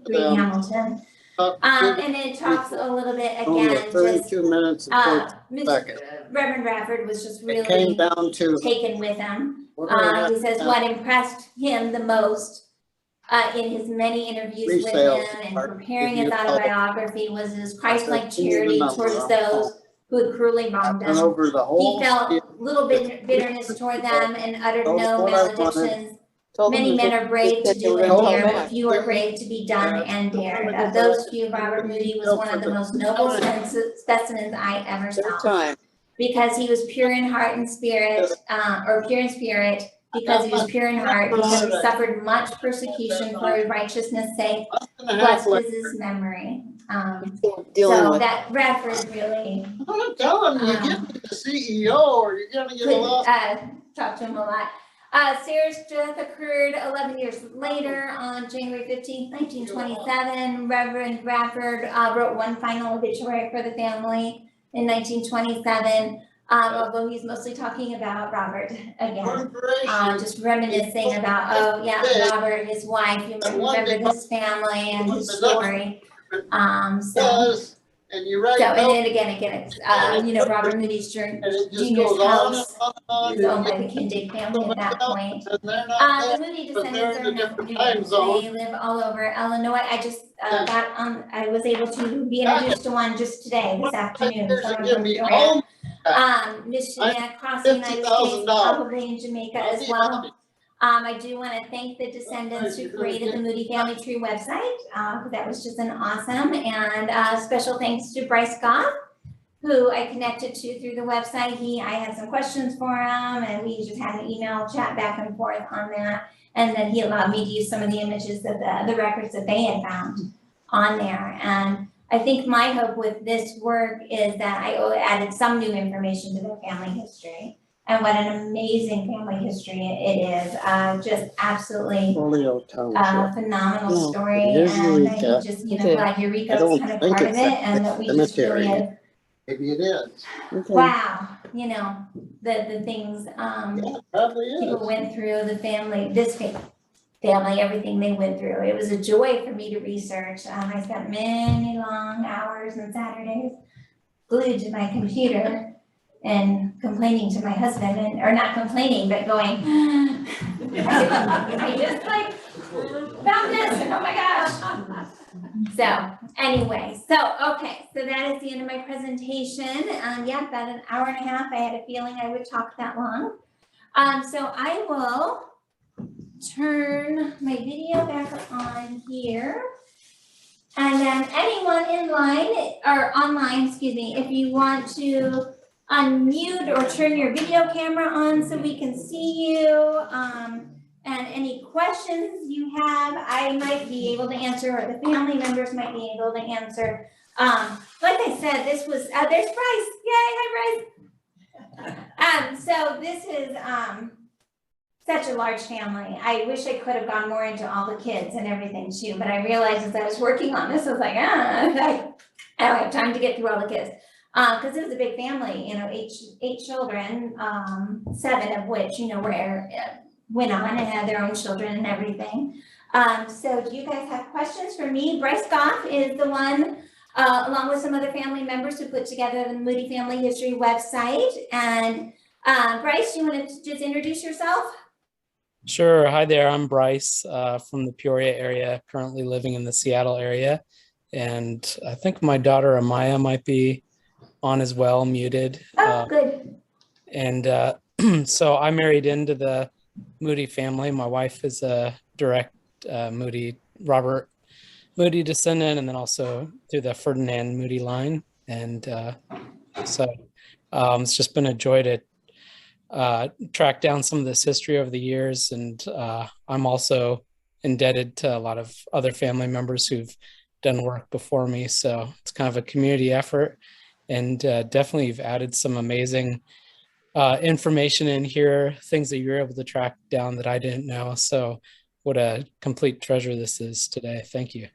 Green Hamilton. And it talks a little bit again, 32 minutes and 40 seconds. Reverend Radford was just really came down to taken with him. He says what impressed him the most in his many interviews with him and preparing his autobiography was his Christ-like charity towards those who had cruelly wronged him. He felt little bitterness toward them and uttered no maledictions. Many men are brave to do and dare, but few are brave to be done and dared. Of those few, Robert Moody was one of the most noble specimens I ever saw. Because he was pure in heart and spirit, because he was pure in heart, because he suffered much persecution for righteousness' sake. Blessed is his memory. Dealing So with. that Bradford really I'm telling you, you get the CEO or you're gonna get a could lot. talk to him a lot. Sarah's death occurred 11 years later on January 15th, 1927. Reverend Bradford wrote one final obituary for the family in 1927, although he's mostly talking about Robert again. Just reminiscing about, oh yeah, Robert, his wife, you remember this family and his story. And you write And then again, it's, Robert Moody's Jr.'s house was owned by the Kindig family at that point. The Moody descendants are now, they live all over Illinois. I just I was able to be introduced to one just today, this afternoon, someone from Eureka, Michigan, across the United States, probably in Jamaica as well. I do want to thank the descendants who created the Moody Family Tree website. That was just an awesome, and special thanks to Bryce Goff, who I connected to through the website. I had some questions for him, and we just had an email chat back and forth on that. And then he allowed me to use some of the images of the records that they had found on there. And I think my hope with this work is that I added some new information to their family history. And what an amazing family history it is. Just absolutely phenomenal story. And I think just, glad Eureka was kind of part of it, and that we just really have, maybe it is. wow, the things people went through, the family, this family, everything they went through. It was a joy for me to research. I spent many long hours and Saturdays glued to my computer and complaining to my husband, or not complaining, but going, I just found this, and oh my gosh. So anyway, okay, so that is the end of my presentation. Yeah, about an hour and a half. I had a feeling I would talk that long. So I will turn my video back on here. And then anyone in line, or online, excuse me, if you want to unmute or turn your video camera on so we can see you. And any questions you have, I might be able to answer, or the family members might be able to answer. Like I said, this was, there's Bryce. Yay, hi Bryce. So this is such a large family. I wish I could have gone more into all the kids and everything too, but I realized as I was working on this, I was like, I don't have time to get through all the kids. Because it was a big family, 8 children, 7 of which, went on and had their own children and everything. So do you guys have questions for me? Bryce Goff is the one, along with some other family members, who put together the Moody Family History website. And Bryce, you want to just introduce yourself? Sure. Hi there. I'm Bryce from the Peoria area, currently living in the Seattle area. And I think my daughter Amaya might be on as well, muted. Oh, good. And so I married into the Moody family. My wife is a direct Robert Moody descendant, and then also through the Ferdinand Moody line. And so it's just been a joy to track down some of this history over the years. And I'm also indebted to a lot of other family members who've done work before me. So it's kind of a community effort. And definitely you've added some amazing information in here, things that you're able to track down that I didn't know. So what a complete treasure this is today. Thank you.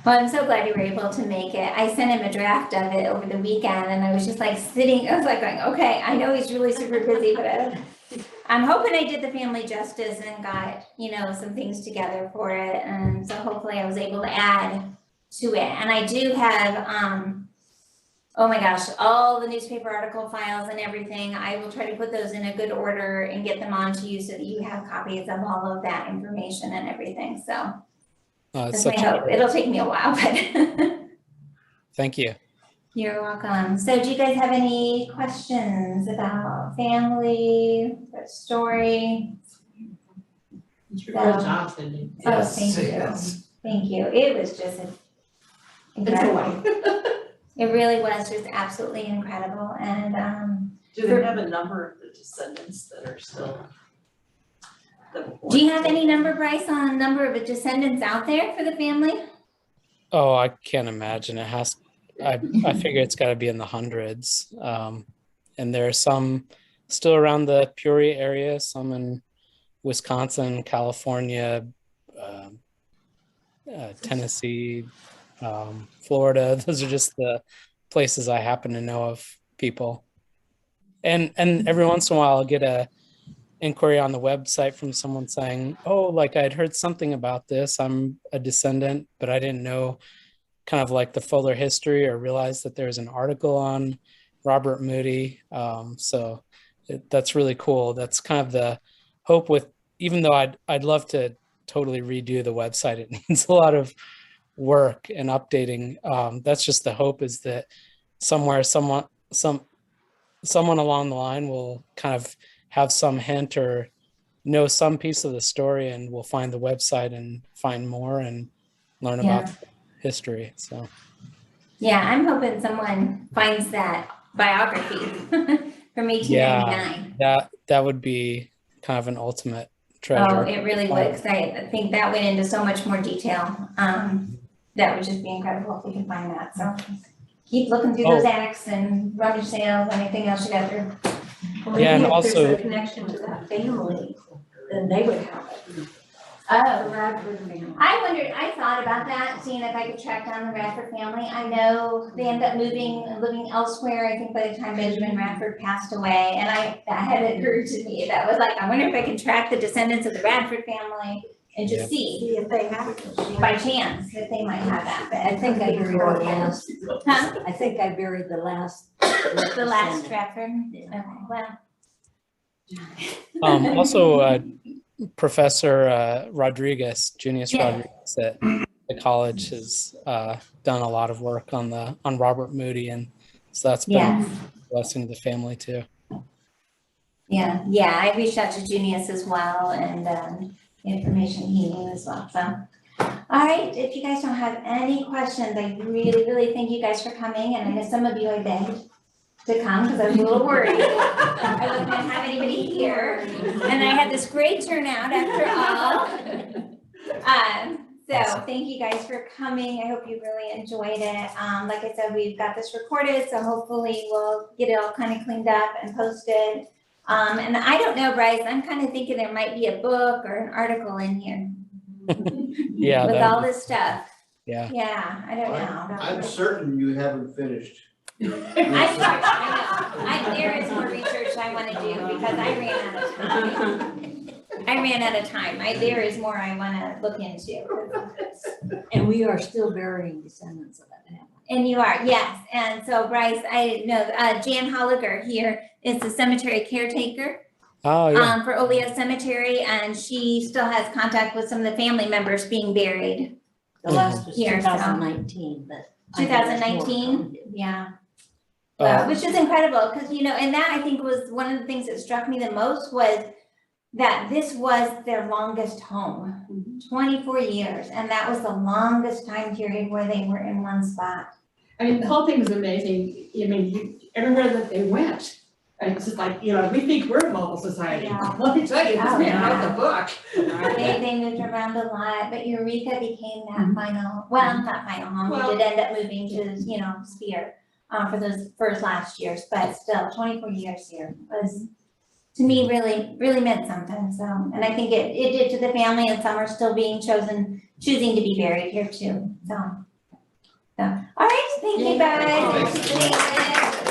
Well, I'm so glad you were able to make it. I sent him a draft of it over the weekend, and I was just like sitting, I was like going, okay, I know he's really super busy, but I'm hoping I did the family justice and got, some things together for it. And so hopefully I was able to add to it. And I do have, oh my gosh, all the newspaper article files and everything. I will try to put those in a good order and get them on to you so that you have copies of all of that information and everything. So that's my hope. It'll take me a while, but thank you. You're welcome. So do you guys have any questions about family, story? Good job, Cindy. Oh, thank you. Thank you. It was just incredible. It really was just absolutely incredible. And Do they have a number of the descendants that are still? do you have any number, Bryce, on the number of descendants out there for the family? Oh, I can't imagine. It has, I figure it's got to be in the hundreds. And there are some still around the Peoria area, some in Wisconsin, California, Tennessee, Florida. Those are just the places I happen to know of people. And every once in a while I'll get a inquiry on the website from someone saying, oh, like I'd heard something about this. I'm a descendant, but I didn't know kind of like the fuller history or realize that there's an article on Robert Moody. So that's really cool. That's kind of the hope with, even though I'd love to totally redo the website. It needs a lot of work and updating. That's just the hope, is that somewhere, someone along the line will kind of have some hint or know some piece of the story, and we'll find the website and find more and learn about history. So yeah, I'm hoping someone finds that biography from 1899. that would be kind of an ultimate Oh, treasure. it really would, because I think that went into so much more detail. That would just be incredible if we could find that. So keep looking through those acts and rummage sales, anything else you got through. Well, Yeah, and maybe if also- there's a connection to that family, then they would have it. Oh, The Radford family. I thought about that, seeing if I could track down the Radford family. I know they ended up moving and living elsewhere, I think by the time Benjamin Radford passed away. And that had occurred to me, that was like, I wonder if I can track the descendants of the Radford family and just see If they have it. by chance if they might have that. But I think I buried the last, Huh? I think I buried the last. The last Radford? Okay, well. Also, Professor Rodriguez, Junius Yeah. Rodriguez at the college, has done a lot of work on Robert Moody, and so that's been Yeah. a blessing to the family too. Yeah, I reached out to Junius as well, and information he knew as well, so. All right, if you guys don't have any questions, I really thank you guys for coming, and I know some of you I begged to come because I was a little worried. I wasn't gonna have anybody here, and I had this great turnout after all. So thank you guys for coming. I hope you really enjoyed it. Like I said, we've got this recorded, so hopefully we'll get it all kind of cleaned up and posted. And I don't know, Bryce, I'm kind of thinking there might be a book or an article in here Yeah, with that- all this stuff. yeah. Yeah, I don't know. I'm certain you haven't finished. I know. There is more research I want to do because I ran out of time. There is more I want to look into. And we are still burying descendants of that family. And you are, yes. And so Bryce, I know Jan Holliger here is the cemetery caretaker Oh, yeah. for Olea Cemetery, and she still has contact with some of the family members being buried. The last was Here, so. 2019, but. I know there's more 2019, coming. yeah. Uh, Which is incredible, because, and that I think was one of the things that struck me the most was that this was their longest home, 24 years. And that was the longest time period where they were in one spot. I mean, the whole thing was amazing. I mean, everywhere that they went, it's just like, we think we're a mobile society. Yeah. Let me tell you, this Oh, man yeah. wrote the book. They moved around a lot, but Eureka became that final, well, not final home. Well- We did end up moving to, Spear for those first last years, but still 24 years here was, to me, really meant something. So, and I think it did to the family, and some are still choosing to be buried here too. So, all right, thank you guys. Thanks.